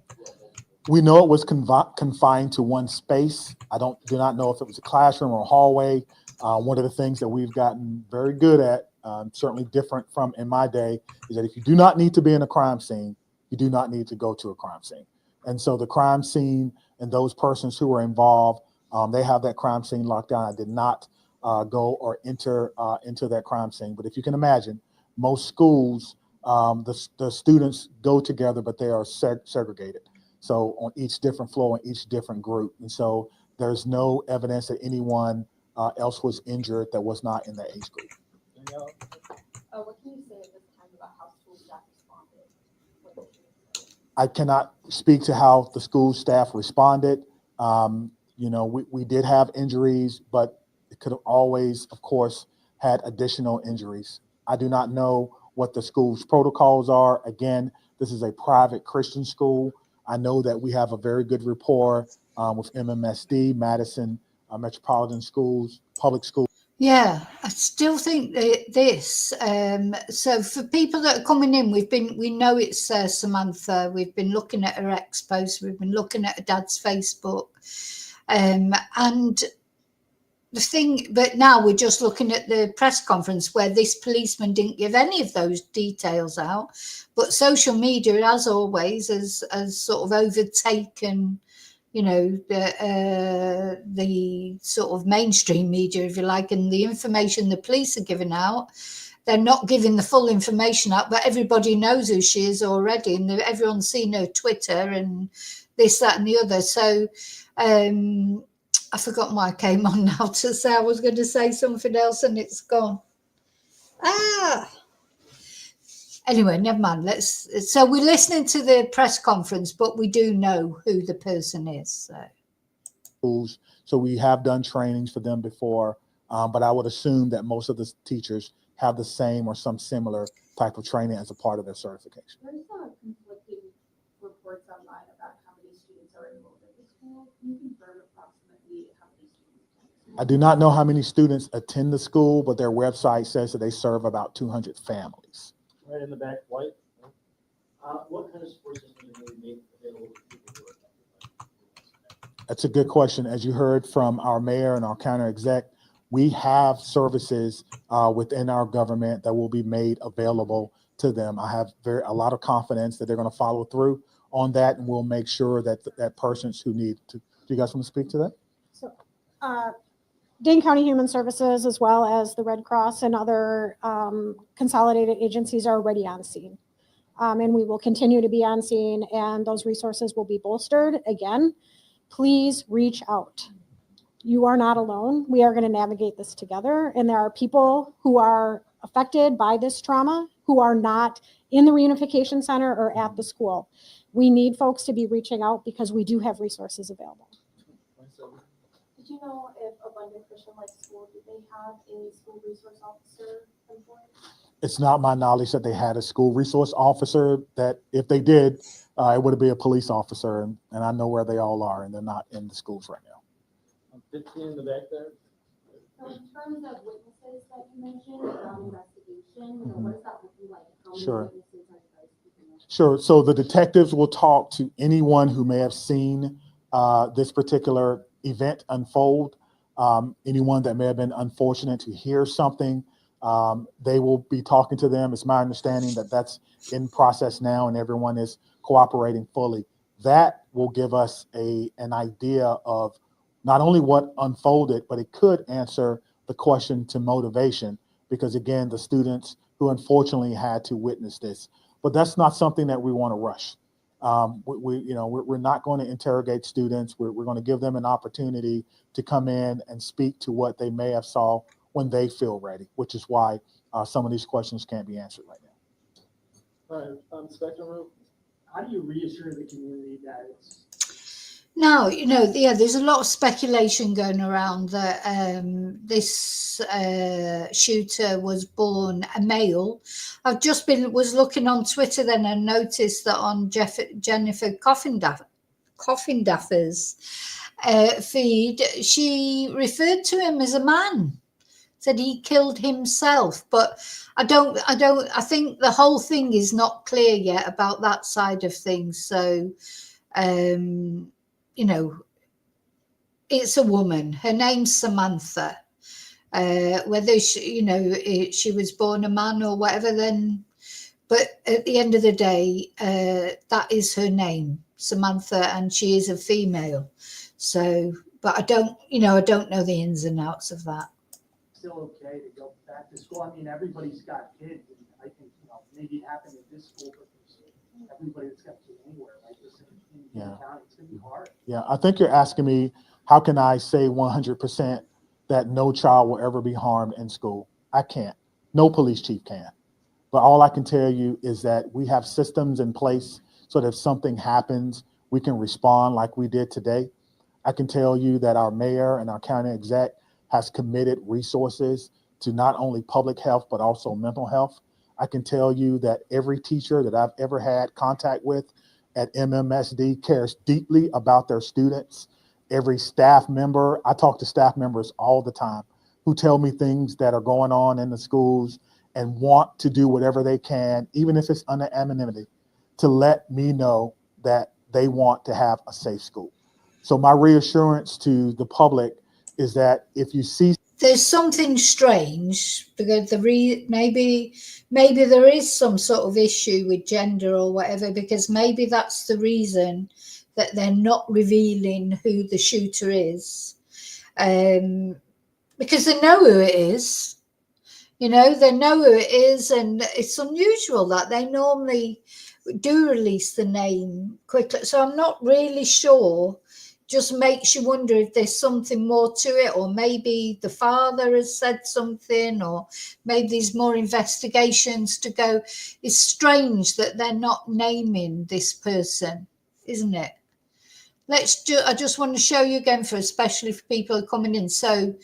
Speaker 2: We know it was confined to one space. I do not know if it was a classroom or a hallway. One of the things that we've gotten very good at, certainly different from in my day, is that if you do not need to be in a crime scene, you do not need to go to a crime scene. And so the crime scene and those persons who were involved, they have that crime scene locked down. I did not go or enter into that crime scene. But if you can imagine, most schools, the students go together, but they are segregated. So on each different floor, on each different group. And so there's no evidence that anyone else was injured that was not in the age group.
Speaker 8: What can you say at this time about how school staff responded?
Speaker 2: I cannot speak to how the school staff responded. We did have injuries, but it could have always, of course, had additional injuries. I do not know what the school's protocols are. Again, this is a private Christian school. I know that we have a very good rapport with MMSD, Madison Metropolitan Schools, Public Schools.
Speaker 1: Yeah, I still think that this. So for people that are coming in, we know it's Samantha. We've been looking at her ex post. We've been looking at her dad's Facebook, and the thing. But now we're just looking at the press conference where this policeman didn't give any of those details out. But social media, as always, has sort of overtaken, you know, the sort of mainstream media, if you like, and the information the police are giving out. They're not giving the full information out, but everybody knows who she is already, and everyone's seen her Twitter and this, that, and the other. So I forgot why I came on now to say. I was going to say something else and it's gone. Anyway, never mind. So we're listening to the press conference, but we do know who the person is. So.
Speaker 2: Schools. So we have done trainings for them before, but I would assume that most of the teachers have the same or some similar type of training as a part of their certification.
Speaker 8: There's conflicting reports online about how many students are enrolled at the school. Can you confirm approximately how many students?
Speaker 2: I do not know how many students attend the school, but their website says that they serve about 200 families.
Speaker 6: Right in the back, white. What kind of support system do they make available to people who are affected?
Speaker 2: That's a good question. As you heard from our mayor and our county exec, we have services within our government that will be made available to them. I have a lot of confidence that they're going to follow through on that, and we'll make sure that that persons who need to. Do you guys want to speak to that?
Speaker 5: So, Dane County Human Services, as well as the Red Cross and other consolidated agencies, are already on scene. And we will continue to be on scene, and those resources will be bolstered. Again, please reach out. You are not alone. We are going to navigate this together. And there are people who are affected by this trauma who are not in the reunification center or at the school. We need folks to be reaching out because we do have resources available.
Speaker 8: Did you know if Abundant Christian Life School, did they have a school resource officer employed?
Speaker 2: It's not my knowledge that they had a school resource officer. That if they did, it would be a police officer, and I know where they all are, and they're not in the schools right now.
Speaker 6: 15 in the back there.
Speaker 8: So in terms of witnesses that you mentioned about investigation, what is that looking like? How many
Speaker 2: Sure.
Speaker 8: witnesses are you guys keeping up?
Speaker 2: Sure. So the detectives will talk to anyone who may have seen this particular event unfold, anyone that may have been unfortunate to hear something. They will be talking to them. It's my understanding that that's in process now and everyone is cooperating fully. That will give us an idea of not only what unfolded, but it could answer the question to motivation, because again, the students who unfortunately had to witness this. But that's not something that we want to rush. We're not going to interrogate students. We're going to give them an opportunity to come in and speak to what they may have saw when they feel ready, which is why some of these questions can't be answered right now.
Speaker 6: All right, Spectrum Room. How do you reassure the community that it's
Speaker 1: Now, there's a lot of speculation going around that this shooter was born a male. I've just was looking on Twitter then and noticed that on Jennifer Coffindaffer's feed, she referred to him as a man, said he killed himself. But I think the whole thing is not clear yet about that side of things. So, it's a woman. Her name's Samantha. Whether she was born a man or whatever, then, but at the end of the day, that is her name, Samantha, and she is a female. So, but I don't know the ins and outs of that.
Speaker 7: Still okay to go back to school? I mean, everybody's got kids, and I think, maybe it happened at this school, but there's everybody that's got kids anywhere, like this in
Speaker 2: Yeah.
Speaker 7: county, it's gonna be hard.
Speaker 2: Yeah, I think you're asking me, how can I say 100% that no child will ever be harmed in school? I can't. No police chief can. But all I can tell you is that we have systems in place so that if something happens, we can respond like we did today. I can tell you that our mayor and our county exec has committed resources to not only public health, but also mental health. I can tell you that every teacher that I've ever had contact with at MMSD cares deeply about their students. every staff member. I talk to staff members all the time who tell me things that are going on in the schools and want to do whatever they can, even if it's under anonymity, to let me know that they want to have a safe school. So my reassurance to the public is that if you see
Speaker 1: there's something strange, because maybe there is some sort of issue with gender or whatever, because maybe that's the reason that they're not revealing who the shooter is, because they know who it is. You know, they know who it is, and it's unusual that they normally do release the name quickly. So I'm not really sure. Just makes you wonder if there's something more to it, or maybe the father has said something, or maybe there's more investigations to go. It's strange that they're not naming this person, isn't it? I just want to show you again, especially for people coming in. So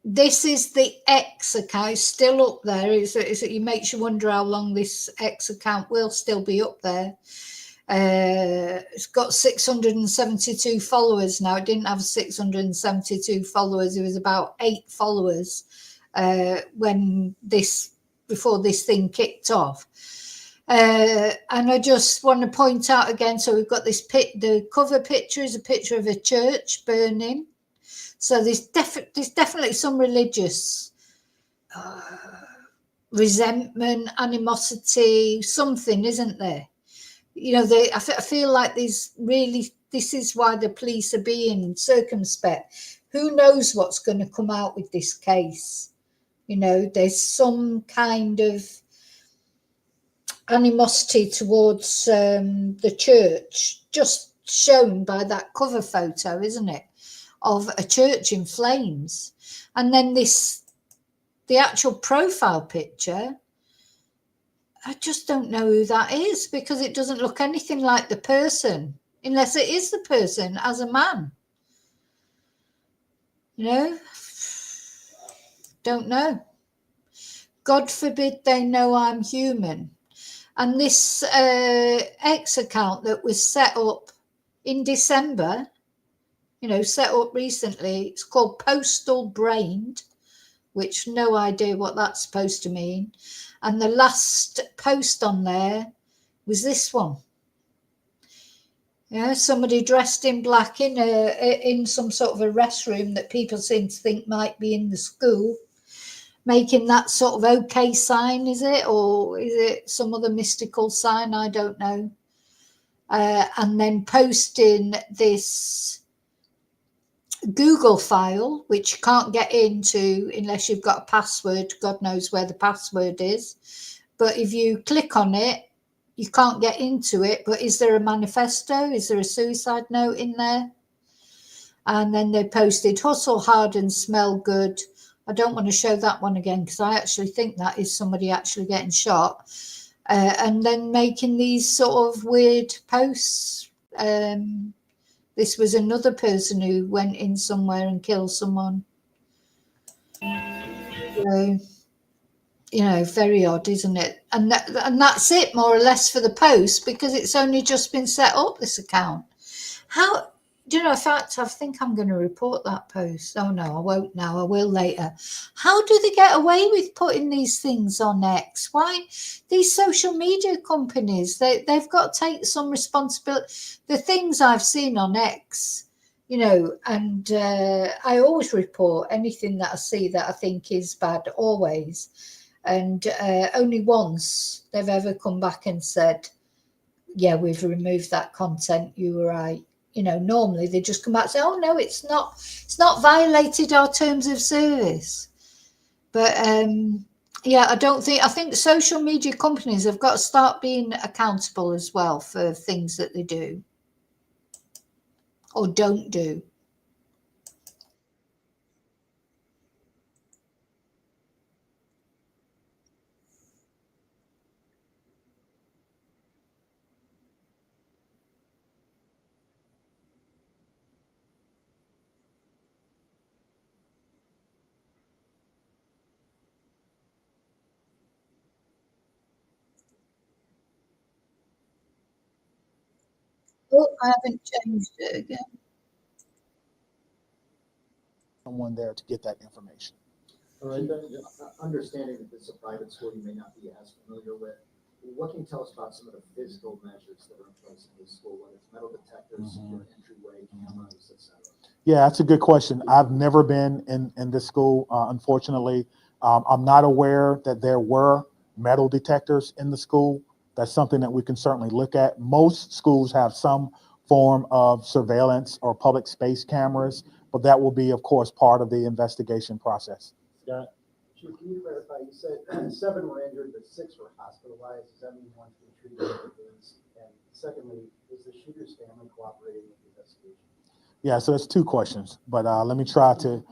Speaker 1: this is the X account, still up there. It makes you wonder how long this X account will still be up there. It's got 672 followers now. It didn't have 672 followers. It was about 8 followers before this thing kicked off. And I just want to point out again, so we've got the cover picture is a picture of a church burning. So there's definitely some religious resentment, animosity, something, isn't there? You know, I feel like this is why the police are being circumspect. Who knows what's going to come out with this case? You know, there's some kind of animosity towards the church, just shown by that cover photo, isn't it? Of a church in flames. And then the actual profile picture, I just don't know who that is, because it doesn't look anything like the person, unless it is the person as a man. You know? Don't know. God forbid they know I'm human. And this X account that was set up in December, you know, set up recently, it's called Postal Brained, which no idea what that's supposed to mean. And the last post on there was this one. Yeah, somebody dressed in black in some sort of a restroom that people seem to think might be in the school, making that sort of okay sign, is it? Or is it some other mystical sign? I don't know. And then posting this Google file, which you can't get into unless you've got a password. God knows where the password is. But if you click on it, you can't get into it. But is there a manifesto? Is there a suicide note in there? And then they posted, hustle hard and smell good. I don't want to show that one again, because I actually think that is somebody actually getting shot. And then making these sort of weird posts. This was another person who went in somewhere and killed someone. So, you know, very odd, isn't it? And that's it, more or less, for the post, because it's only just been set up, this account. How, you know, in fact, I think I'm going to report that post. Oh, no, I won't now. I will later. How do they get away with putting these things on X? Why? These social media companies, they've got to take some responsibility. The things I've seen on X, you know, and I always report anything that I see that I think is bad, always. And only once they've ever come back and said, yeah, we've removed that content. You were right. You know, normally they just come back and say, oh, no, it's not violated our terms of service. But yeah, I think social media companies have got to start being accountable as well for things that they do or don't do. Oh, I haven't changed it again.
Speaker 2: Someone there to get that information.
Speaker 6: All right, then, understanding that it's a private school you may not be as familiar with, what can you tell us about some of the physical measures that are in place in this school, whether it's metal detectors, secure entryway, cameras, et cetera?
Speaker 2: Yeah, that's a good question. I've never been in this school, unfortunately. I'm not aware that there were metal detectors in the school. That's something that we can certainly look at. Most schools have some form of surveillance or public space cameras, but that will be, of course, part of the investigation process.
Speaker 3: Scott?
Speaker 6: Chief, can you clarify, you said 7 were injured, but 6 were hospitalized, does that mean one's been treated for this? And secondly, is the shooter's family cooperating with the investigation?
Speaker 2: Yeah, so that's 2 questions, but let me try to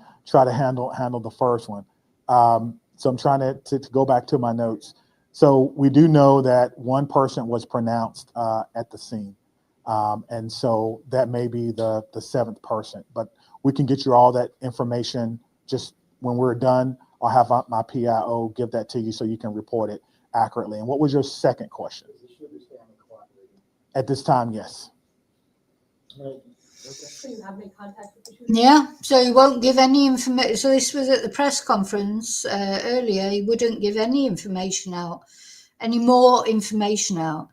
Speaker 2: handle the first one. So I'm trying to go back to my notes. So we do know that 1 person was pronounced at the scene, and so that may be the 7th person. But we can get you all that information just when we're done. I'll have my PIO give that to you so you can report it accurately. And what was your second question?
Speaker 6: Is the shooter's family cooperating?
Speaker 2: At this time, yes.
Speaker 8: So you have made contact with the shooter?
Speaker 1: Yeah, so he won't give any information. So this was at the press conference earlier. He wouldn't give any information out, any more information out.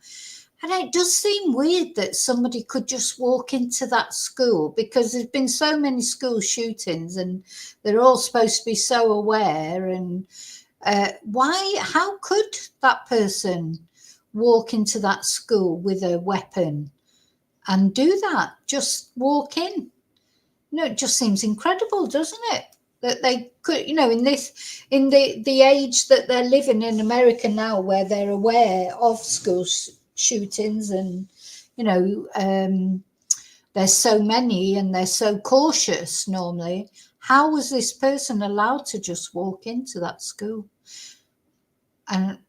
Speaker 1: And it does seem weird that somebody could just walk into that school, because there's been so many school shootings and they're all supposed to be so aware. And how could that person walk into that school with a weapon and do that? Just walk in. No, it just seems incredible, doesn't it? That they could, in the age that they're living in America now, where they're aware of school shootings, and there's so many and they're so cautious normally. How was this person allowed to just walk into that school? And it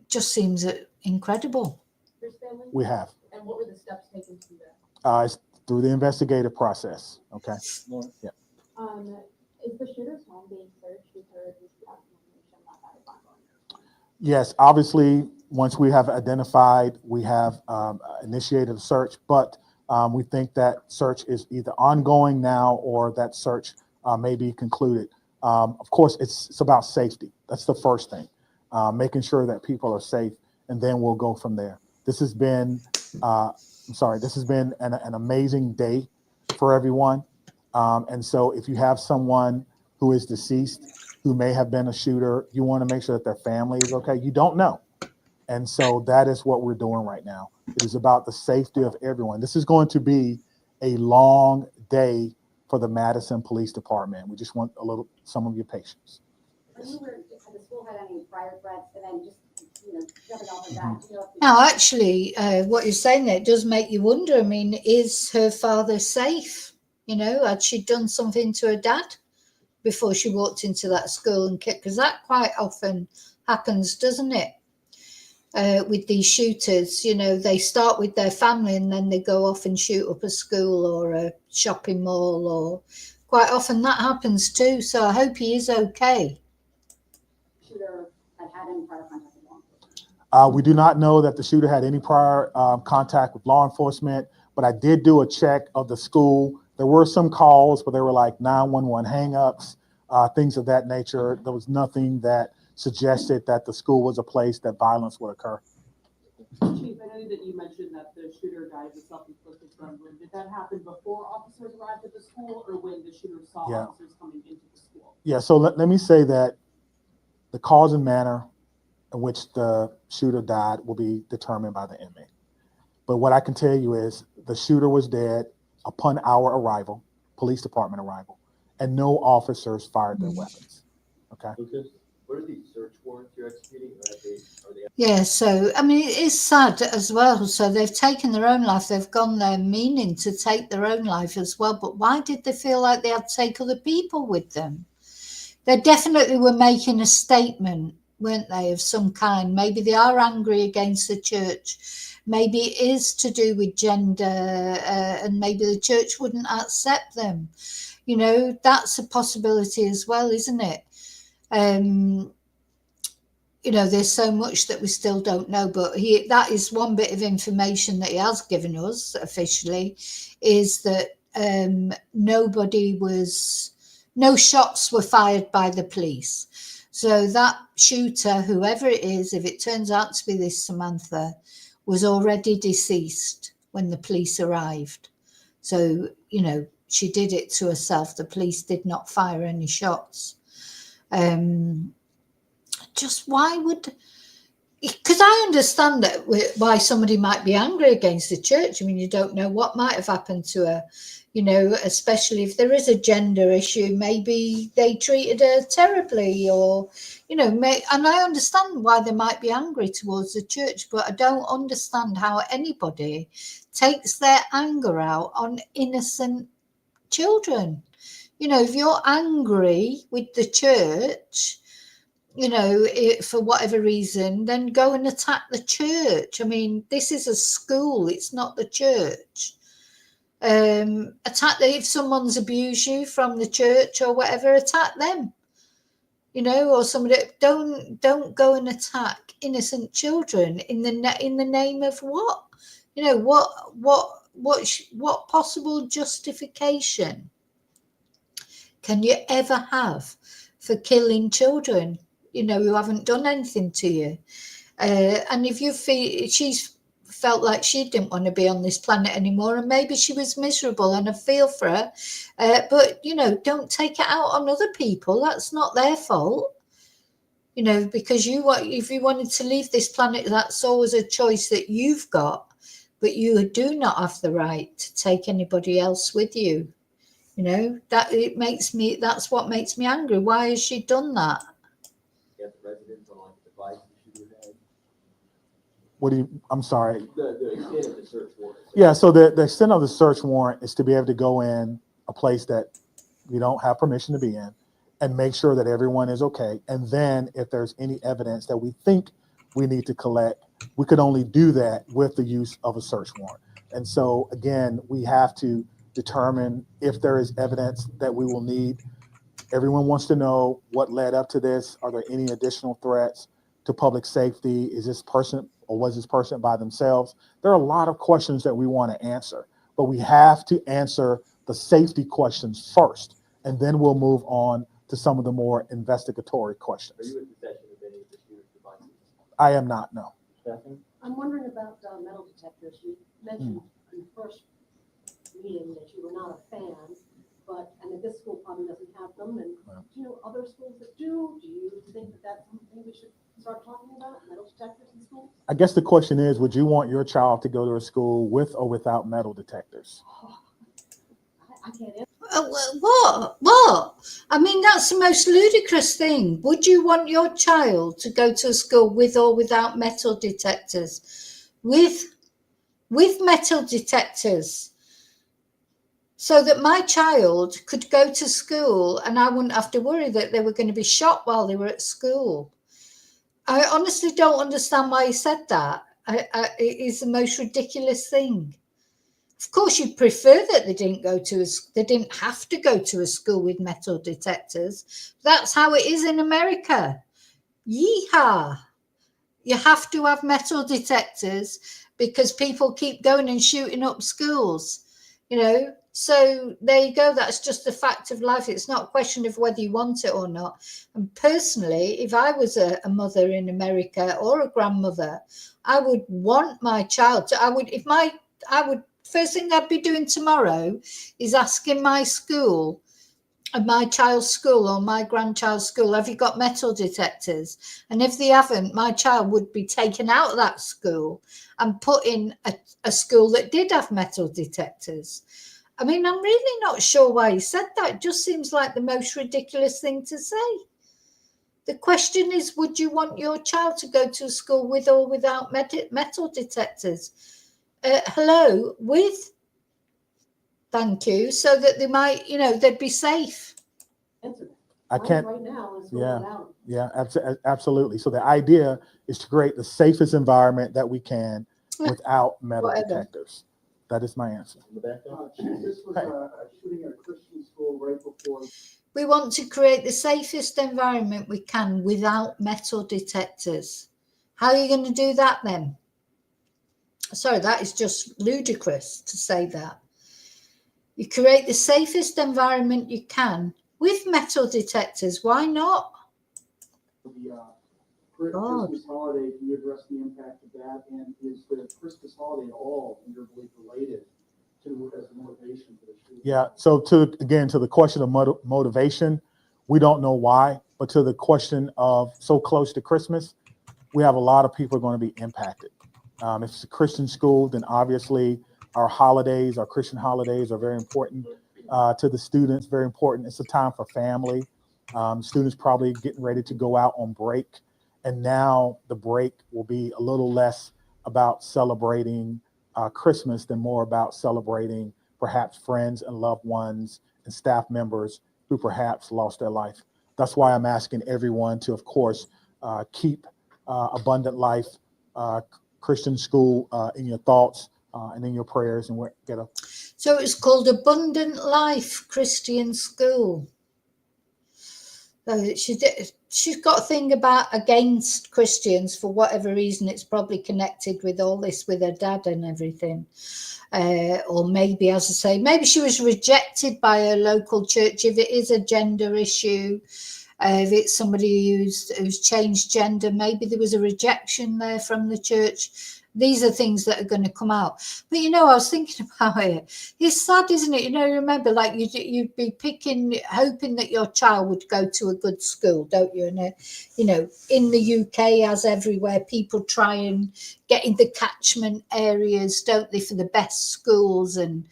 Speaker 1: just seems incredible.
Speaker 8: Your family?
Speaker 2: We have.
Speaker 8: And what were the steps taken to do that?
Speaker 2: It's through the investigative process. Okay. Yeah.
Speaker 8: Is the shooter's home being searched? We heard information about that is ongoing.
Speaker 2: Yes, obviously, once we have identified, we have initiated a search, but we think that search is either ongoing now or that search may be concluded. Of course, it's about safety. That's the first thing, making sure that people are safe, and then we'll go from there. This has been, this has been an amazing day for everyone. And so if you have someone who is deceased, who may have been a shooter, you want to make sure that their family is okay. You don't know. And so that is what we're doing right now. It is about the safety of everyone. This is going to be a long day for the Madison Police Department. We just want some of your patience.
Speaker 9: Are you aware if the school had any prior threats, and then just, jumping off of that?
Speaker 1: Now, actually, what you're saying there does make you wonder. I mean, is her father safe? Had she done something to her dad before she walked into that school and kicked? Because that quite often happens, doesn't it? With these shooters, they start with their family and then they go off and shoot up a school or a shopping mall, or quite often that happens too. So I hope he is okay.
Speaker 9: Shooter had any prior contact with law enforcement?
Speaker 2: We do not know that the shooter had any prior contact with law enforcement, but I did do a check of the school. There were some calls, but they were like 911 hangups, things of that nature. There was nothing that suggested that the school was a place that violence would occur.
Speaker 10: Chief, I know that you mentioned that the shooter died of a self-inflicted gun wound. Did that happen before officers arrived at the school, or when the shooter saw officers coming into the school?
Speaker 2: Yeah, so let me say that the cause and manner in which the shooter died will be determined by the inmate. But what I can tell you is the shooter was dead upon our arrival, police department arrival, and no officers fired their weapons. Okay.
Speaker 6: Lucas, what are these search warrants you're executing? Are they?
Speaker 1: Yeah, so I mean, it is sad as well. So they've taken their own life. They've gone there meaning to take their own life as well. But why did they feel like they had to take other people with them? They definitely were making a statement, weren't they, of some kind? Maybe they are angry against the church. Maybe it is to do with gender, and maybe the church wouldn't accept them. That's a possibility as well, isn't it? you know, there's so much that we still don't know, but that is one bit of information that he has given us officially, is that no shots were fired by the police. So that shooter, whoever it is, if it turns out to be this Samantha, was already deceased when the police arrived. So, you know, she did it to herself. The police did not fire any shots. Just why would, because I understand that why somebody might be angry against the church. I mean, you don't know what might have happened to her, you know, especially if there is a gender issue. Maybe they treated her terribly, or, you know, and I understand why they might be angry towards the church, but I don't understand how anybody takes their anger out on innocent children. You know, if you're angry with the church, you know, for whatever reason, then go and attack the church. I mean, this is a school, it's not the church. If someone's abused you from the church or whatever, attack them. You know, or somebody. Don't go and attack innocent children in the name of what? You know, what possible justification can you ever have for killing children, you know, who haven't done anything to you? And if you feel she's felt like she didn't want to be on this planet anymore, and maybe she was miserable, and I feel for her, but, you know, don't take it out on other people. That's not their fault. You know, because if you wanted to leave this planet, that's always a choice that you've got, but you do not have the right to take anybody else with you. You know, that's what makes me angry. Why has she done that?
Speaker 6: Get the residents on like the device the shooter had.
Speaker 2: I'm sorry.
Speaker 6: The extent of the search warrant.
Speaker 2: Yeah, so the extent of the search warrant is to be able to go in a place that we don't have permission to be in and make sure that everyone is okay. And then if there's any evidence that we think we need to collect, we could only do that with the use of a search warrant. And so, again, we have to determine if there is evidence that we will need. Everyone wants to know what led up to this. Are there any additional threats to public safety? Is this person, or was this person by themselves? There are a lot of questions that we want to answer, but we have to answer the safety questions first, and then we'll move on to some of the more investigatory questions.
Speaker 6: Are you in possession of any of the shooter's devices?
Speaker 2: I am not, no.
Speaker 6: Stephanie?
Speaker 11: I'm wondering about metal detectors. You mentioned in the first meeting that you were not a fan, but, and that this school probably doesn't have them, and do you know other schools that do? Do you think that that's something we should start talking about, metal detectors in schools?
Speaker 2: I guess the question is, would you want your child to go to a school with or without metal detectors?
Speaker 11: I can't answer.
Speaker 1: What? I mean, that's the most ludicrous thing. Would you want your child to go to a school with or without metal detectors? With metal detectors, so that my child could go to school and I wouldn't have to worry that they were going to be shot while they were at school. I honestly don't understand why he said that. It is the most ridiculous thing. Of course, you'd prefer that they didn't have to go to a school with metal detectors. That's how it is in America. Yeehaw! You have to have metal detectors because people keep going and shooting up schools, you know. So there you go. That's just a fact of life. It's not a question of whether you want it or not. And personally, if I was a mother in America or a grandmother, I would want my child to, first thing I'd be doing tomorrow is asking my school, my child's school or my grandchild's school, have you got metal detectors? And if they haven't, my child would be taken out of that school and put in a school that did have metal detectors. I mean, I'm really not sure why he said that. It just seems like the most ridiculous thing to say. The question is, would you want your child to go to a school with or without metal detectors? Hello, with. Thank you. So that they might, you know, they'd be safe.
Speaker 2: I can't.
Speaker 11: Right now is
Speaker 2: Absolutely. So the idea is to create the safest environment that we can without metal detectors. That is my answer.
Speaker 6: In the back there?
Speaker 7: Chief, this was a shooting at a Christian school right before.
Speaker 1: We want to create the safest environment we can without metal detectors. How are you going to do that then? Sorry, that is just ludicrous to say that. You create the safest environment you can with metal detectors. Why not?
Speaker 12: The
Speaker 1: God.
Speaker 12: Christmas holiday, can you address the impact of that? And is the Christmas holiday at all, in your belief, related to as a motivation for the students?
Speaker 2: Yeah. So to the question of motivation, we don't know why, but to the question of so close to Christmas, we have a lot of people going to be impacted. If it's a Christian school, then obviously our holidays, our Christian holidays are very important to the students, very important. It's a time for family. Students probably getting ready to go out on break. And now the break will be a little less about celebrating Christmas than more about celebrating perhaps friends and loved ones and staff members who perhaps lost their life. That's why I'm asking everyone to, of course, keep Abundant Life Christian School in your thoughts and in your prayers. And
Speaker 1: So it's called Abundant Life Christian School. So she's got a thing against Christians for whatever reason. It's probably connected with all this with her dad and everything. Or maybe, as I say, maybe she was rejected by her local church. If it is a gender issue, if it's somebody who's changed gender, maybe there was a rejection there from the church. These are things that are going to come out. But, I was thinking about it. It's sad, isn't it? Remember, like you'd be hoping that your child would go to a good school, don't you? And, in the UK, as everywhere, people try and get in the catchment areas, don't they, for the best schools. And,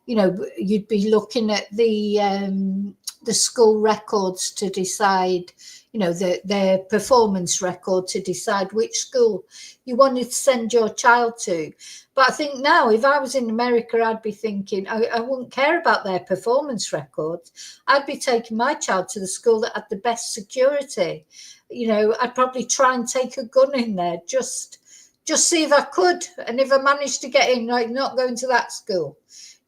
Speaker 1: you'd be looking at the school records to decide, their performance record to decide which school you wanted to send your child to. But I think now, if I was in America, I'd be thinking, I wouldn't care about their performance records. I'd be taking my child to the school that had the best security. I'd probably try and take a gun in there, just see if I could. And if I managed to get in, like, not going to that school.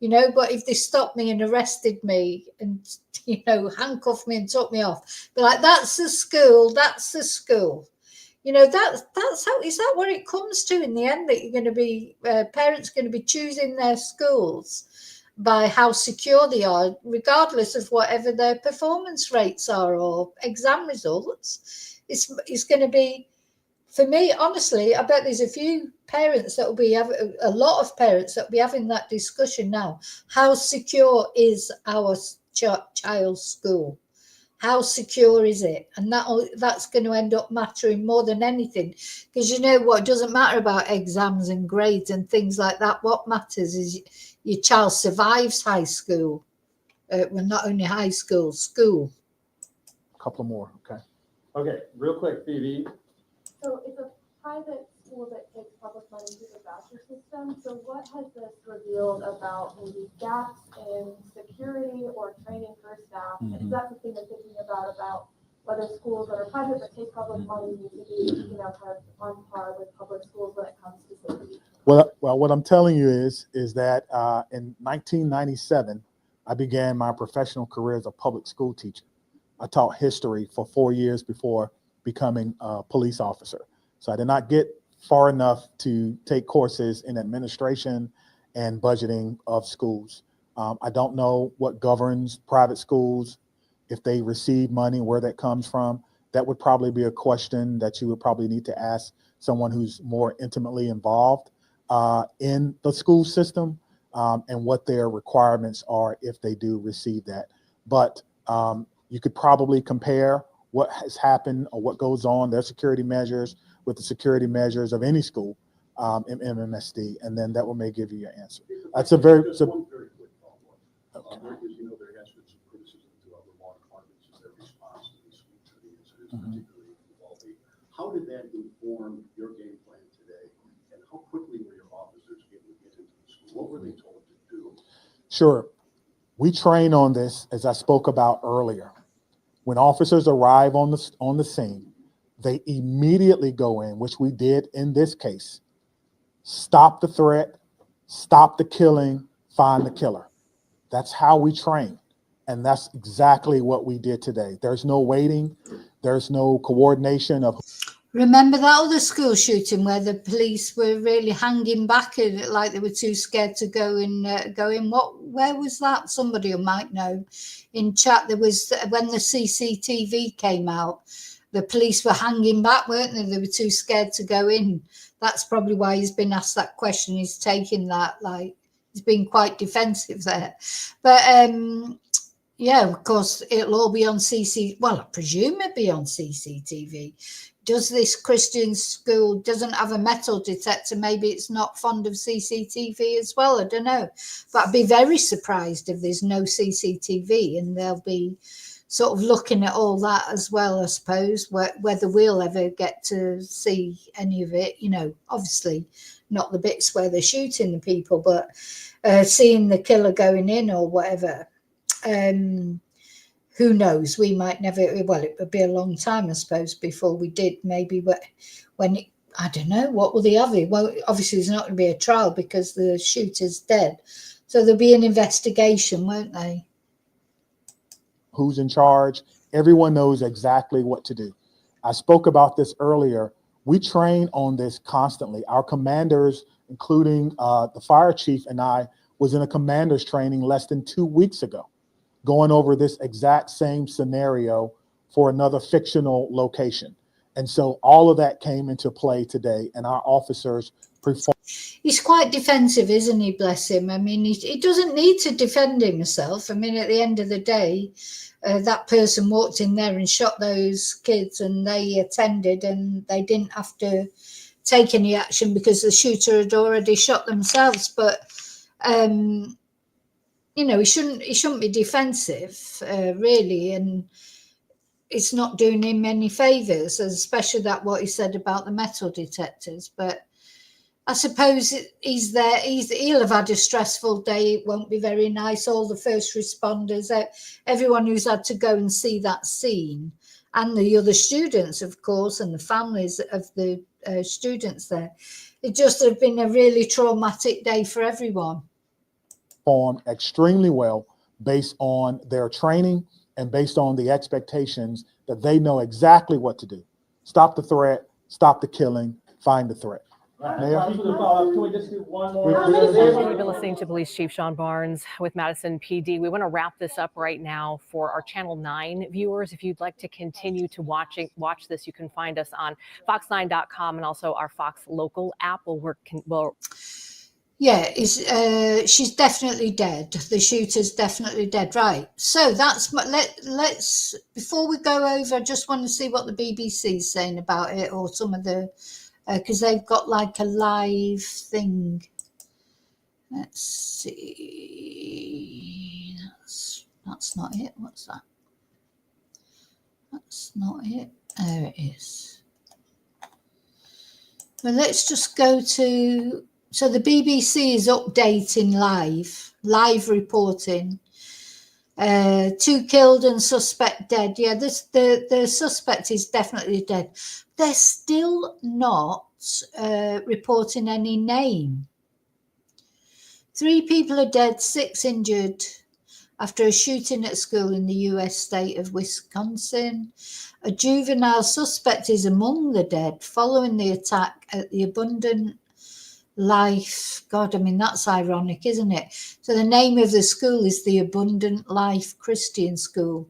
Speaker 1: But if they stopped me and arrested me and, handcuffed me and took me off, be like, that's the school, that's the school. That's how, is that what it comes to in the end, that you're going to be, parents are going to be choosing their schools by how secure they are, regardless of whatever their performance rates are or exam results. It's going to be, for me, honestly, I bet there's a few parents that will be having, a lot of parents that will be having that discussion now. How secure is our child's school? How secure is it? And that's going to end up mattering more than anything. Because you know what? It doesn't matter about exams and grades and things like that. What matters is your child survives high school. Well, not only high school, school.
Speaker 2: A couple more, okay.
Speaker 3: Okay, real quick, Phoebe.
Speaker 8: So it's a private school that takes public money through the voucher system. So what has this revealed about maybe gaps in security or training for staff? Is that something they're thinking about whether schools that are private but take public money need to be, kind of on par with public schools when it comes to safety?
Speaker 2: Well, what I'm telling you is that in 1997, I began my professional career as a public school teacher. I taught history for 4 years before becoming a police officer. So I did not get far enough to take courses in administration and budgeting of schools. I don't know what governs private schools, if they receive money, where that comes from. That would probably be a question that you would probably need to ask someone who's more intimately involved in the school system and what their requirements are if they do receive that. But you could probably compare what has happened or what goes on, their security measures, with the security measures of any school in MMSD, and then that will may give you your answer. That's a very,
Speaker 13: one very quick follow-up.
Speaker 2: Okay.
Speaker 13: There is, there has been some criticism to other law departments in their response to these incidents, particularly involving. How did that inform your game plan today, and how quickly were your officers able to get into the school? What were they told to do?
Speaker 2: Sure. We train on this, as I spoke about earlier. When officers arrive on the scene, they immediately go in, which we did in this case. Stop the threat, stop the killing, find the killer. That's how we train. And that's exactly what we did today. There's no waiting. There's no coordination of.
Speaker 1: Remember that other school shooting where the police were really hanging back and like they were too scared to go in? Where was that? Somebody who might know in chat. There was when the CCTV came out, the police were hanging back, weren't they? They were too scared to go in. That's probably why he's been asked that question. He's taking that, like, he's been quite defensive there. But yeah, of course, it'll all be on well, I presume it'll be on CCTV. Does this Christian school doesn't have a metal detector? Maybe it's not fond of CCTV as well. I don't know. But I'd be very surprised if there's no CCTV and they'll be sort of looking at all that as well, I suppose, whether we'll ever get to see any of it. You know, obviously not the bits where they're shooting the people, but seeing the killer going in or whatever. Who knows? We might never. Well, it would be a long time, I suppose, before we did. Maybe when it, I don't know. What will they have? Well, obviously, there's not going to be a trial because the shooter's dead. So there'll be an investigation, won't they?
Speaker 2: Who's in charge? Everyone knows exactly what to do. I spoke about this earlier. We train on this constantly. Our commanders, including the fire chief and I, was in a commander's training less than 2 weeks ago, going over this exact same scenario for another fictional location. And so all of that came into play today, and our officers performed.
Speaker 1: He's quite defensive, isn't he? Bless him. I mean, he doesn't need to defend himself. I mean, at the end of the day, that person walked in there and shot those kids, and they attended, and they didn't have to take any action because the shooter had already shot themselves. But you know, he shouldn't be defensive, really, and it's not doing him any favors, especially that what he said about the metal detectors. But I suppose he's there. He'll have had a stressful day. It won't be very nice. All the first responders, everyone who's had to go and see that scene, and the other students, of course, and the families of the students there. It just have been a really traumatic day for everyone.
Speaker 2: Performed extremely well based on their training and based on the expectations that they know exactly what to do. Stop the threat, stop the killing, find the threat.
Speaker 14: Mayor? Can we just do one more? We've been listening to Police Chief Sean Barnes with Madison PD. We want to wrap this up right now for our Channel 9 viewers. If you'd like to continue to watch this, you can find us on fox9.com and also our Fox Local app.
Speaker 1: Yeah, she's definitely dead. The shooter's definitely dead. Right. So that's let's before we go over, I just want to see what the BBC's saying about it, or some of the because they've got like a live thing. Let's see. That's not it. What's that? That's not it. There it is. Well, let's just go to. So the BBC is updating live reporting. 2 killed and suspect dead. Yeah, the suspect is definitely dead. They're still not reporting any name. 3 people are dead, 6 injured after a shooting at school in the US state of Wisconsin. A juvenile suspect is among the dead following the attack at the Abundant Life. God, I mean, that's ironic, isn't it? So the name of the school is the Abundant Life Christian School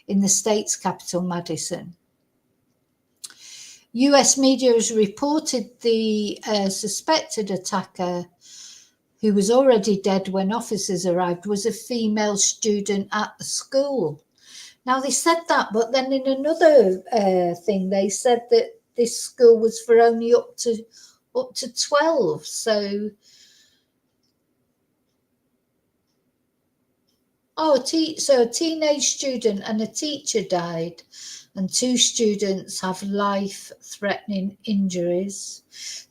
Speaker 1: in the state's capital, Madison. US media has reported the suspected attacker, who was already dead when officers arrived, was a female student at the school. Now, they said that, but then in another thing, they said that this school was for only up to 12. So, a teenage student and a teacher died, and 2 students have life-threatening injuries.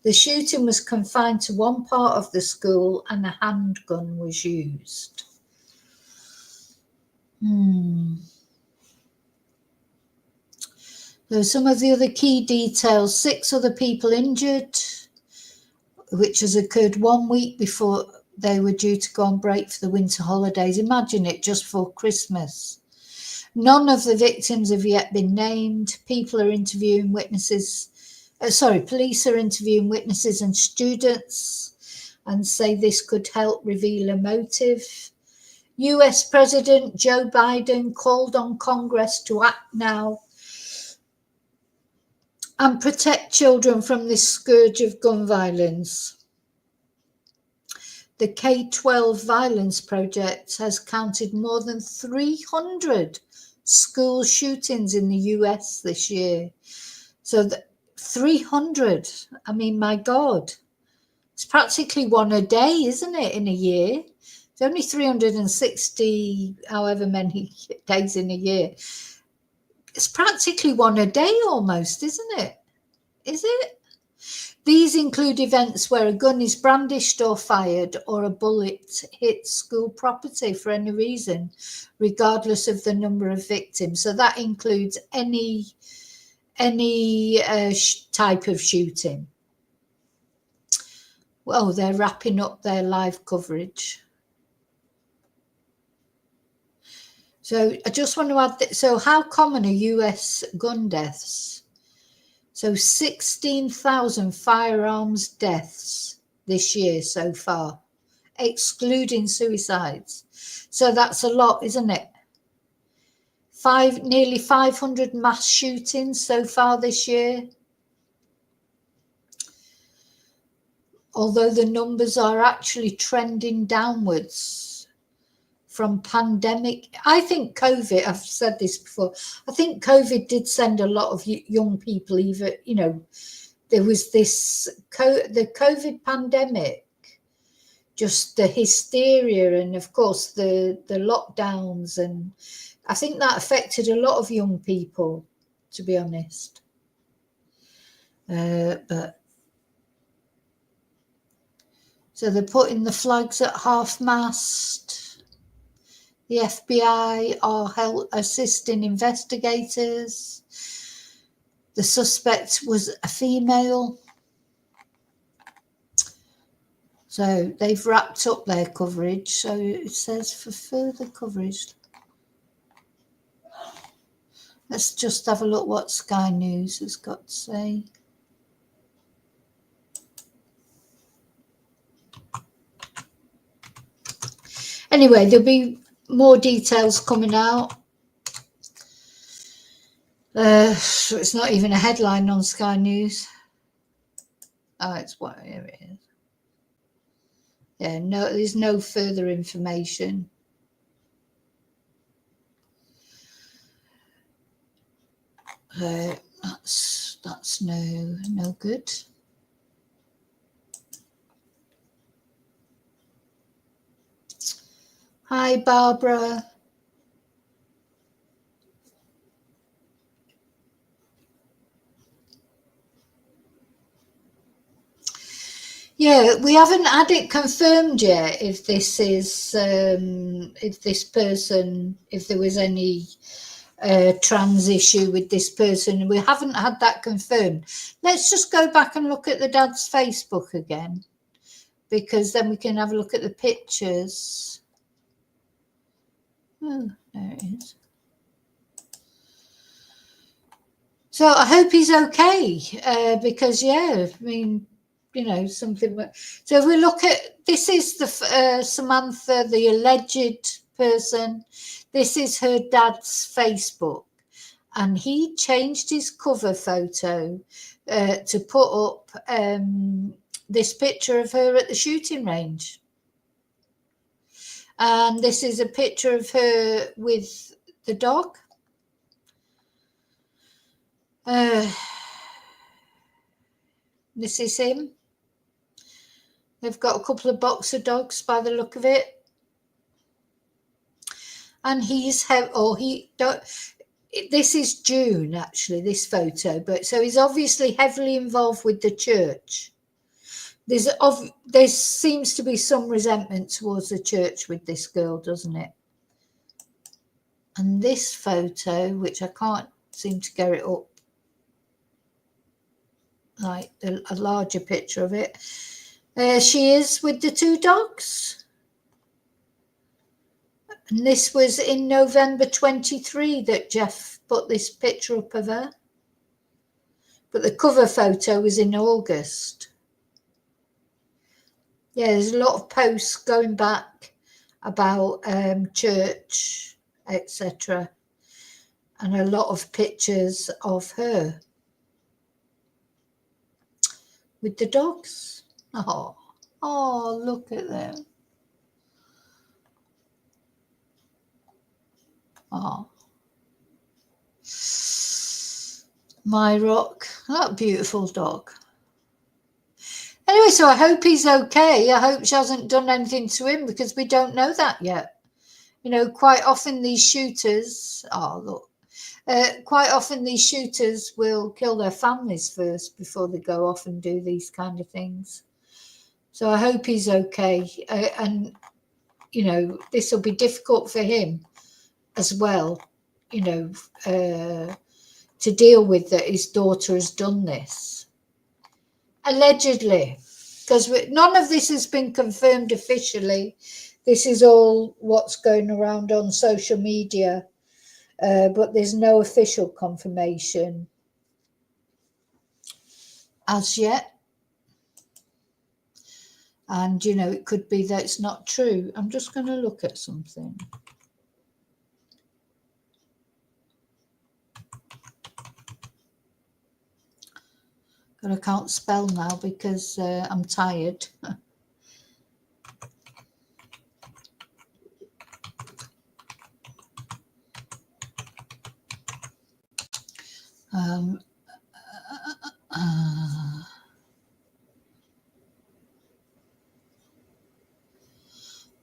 Speaker 1: The shooting was confined to one part of the school, and a handgun was used. So some of the other key details: 6 other people injured, which has occurred 1 week before they were due to go on break for the winter holidays. Imagine it, just for Christmas. None of the victims have yet been named. People are interviewing witnesses. Police are interviewing witnesses and students and say this could help reveal a motive. US President Joe Biden called on Congress to act now and protect children from this scourge of gun violence. The K-12 Violence Project has counted more than 300 school shootings in the US this year. So 300, I mean, my God, it's practically one a day, isn't it, in a year? It's only 360, however many days in a year. It's practically one a day almost, isn't it? Is it? These include events where a gun is brandished or fired or a bullet hits school property for any reason, regardless of the number of victims. So that includes any type of shooting. Well, they're wrapping up their live coverage. So I just want to add, so how common are US gun deaths? So 16,000 firearms deaths this year so far, excluding suicides. So that's a lot, isn't it? Nearly 500 mass shootings so far this year. Although the numbers are actually trending downwards from pandemic. I think COVID, I've said this before, I think COVID did send a lot of young people, even, there was this, the COVID pandemic, just the hysteria and of course the lockdowns, and I think that affected a lot of young people, to be honest. But so they're putting the flags at half-mast. The FBI are assisting investigators. The suspect was a female. So they've wrapped up their coverage. So it says for further coverage. Let's just have a look what Sky News has got to say. Anyway, there'll be more details coming out. So it's not even a headline on Sky News. Oh, it's what here it is. Yeah, no, there's no further information. That's no good. Hi, Barbara. Yeah, we haven't had it confirmed yet if this is if there was any trans issue with this person. We haven't had that confirmed. Let's just go back and look at the dad's Facebook again, because then we can have a look at the pictures. Oh, there it is. So I hope he's okay, because yeah, I mean, something. So if we look at, this is the Samantha, the alleged person. This is her dad's Facebook, and he changed his cover photo to put up this picture of her at the shooting range. And this is a picture of her with the dog. This is him. They've got a couple of boxer dogs by the look of it. And this is June, actually, this photo. But so he's obviously heavily involved with the church. There seems to be some resentment towards the church with this girl, doesn't it? And this photo, which I can't seem to get it up, like a larger picture of it. She is with the 2 dogs. And this was in November 23 that Jeff put this picture up of her. But the cover photo was in August. Yeah, there's a lot of posts going back about church, etc. And a lot of pictures of her with the dogs. Oh, look at them. Oh. My Rock, that beautiful dog. Anyway, so I hope he's okay. I hope she hasn't done anything to him because we don't know that yet. You know, quite often these shooters, quite often these shooters will kill their families first before they go off and do these kind of things. So I hope he's okay. And, you know, this will be difficult for him as well, you know, to deal with that his daughter has done this. Allegedly, because none of this has been confirmed officially. This is all what's going around on social media, but there's no official confirmation as yet. And, you know, it could be that it's not true. I'm just going to look at something. But I can't spell now because I'm tired.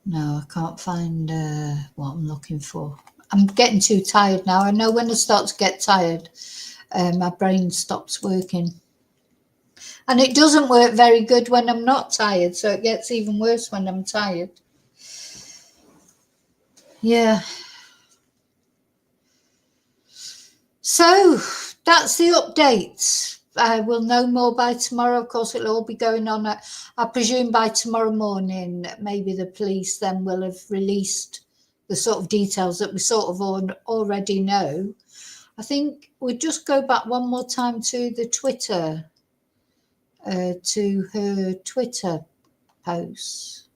Speaker 1: No, I can't find what I'm looking for. I'm getting too tired now. I know when I start to get tired, my brain stops working. And it doesn't work very good when I'm not tired, so it gets even worse when I'm tired. Yeah. So that's the updates. I will know more by tomorrow. Of course, it'll all be going on. I presume by tomorrow morning, maybe the police then will have released the sort of details that we sort of already know. I think we'll just go back one more time to the Twitter, to her Twitter posts.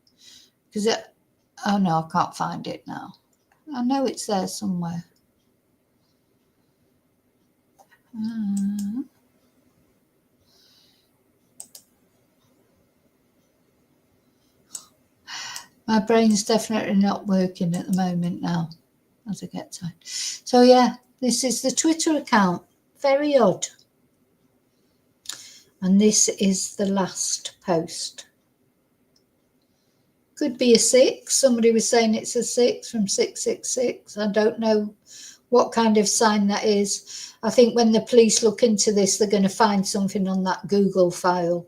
Speaker 1: Because, oh no, I can't find it now. I know it's there somewhere. My brain's definitely not working at the moment now as I get tired. So yeah, this is the Twitter account. Very odd. And this is the last post. Could be a 6. Somebody was saying it's a 6 from 666. I don't know what kind of sign that is. I think when the police look into this, they're going to find something on that Google file.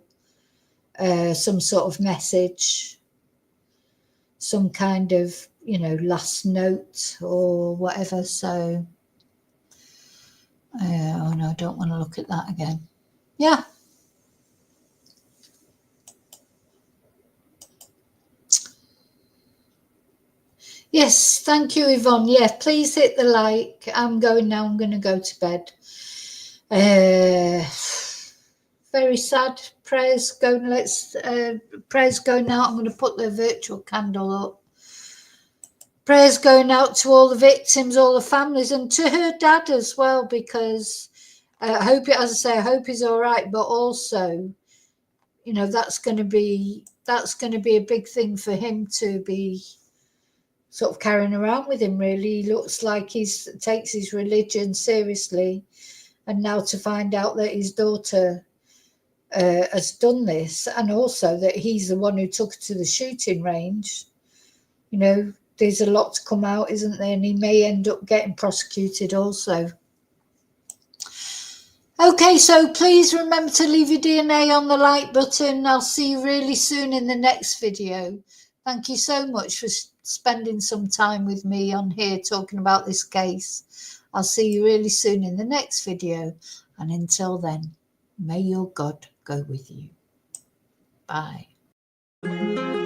Speaker 1: Some sort of message. Some kind of, you know, last note or whatever. So, oh no, I don't want to look at that again. Yeah. Yes, thank you, Yvonne. Yeah, please hit the like. I'm going now. I'm going to go to bed. Very sad. Prayers going. Prayers going out. I'm going to put the virtual candle up. Prayers going out to all the victims, all the families, and to her dad as well, because I hope, as I say, I hope he's all right. But also, you know, that's going to be a big thing for him to be sort of carrying around with him. Really, he looks like he takes his religion seriously, and now to find out that his daughter has done this, and also that he's the one who took her to the shooting range, you know, there's a lot to come out, isn't there? And he may end up getting prosecuted also. Okay, so please remember to leave your DNA on the like button. I'll see you really soon in the next video. Thank you so much for spending some time with me on here talking about this case. I'll see you really soon in the next video. And until then, may your God go with you. Bye.
Speaker 14: you.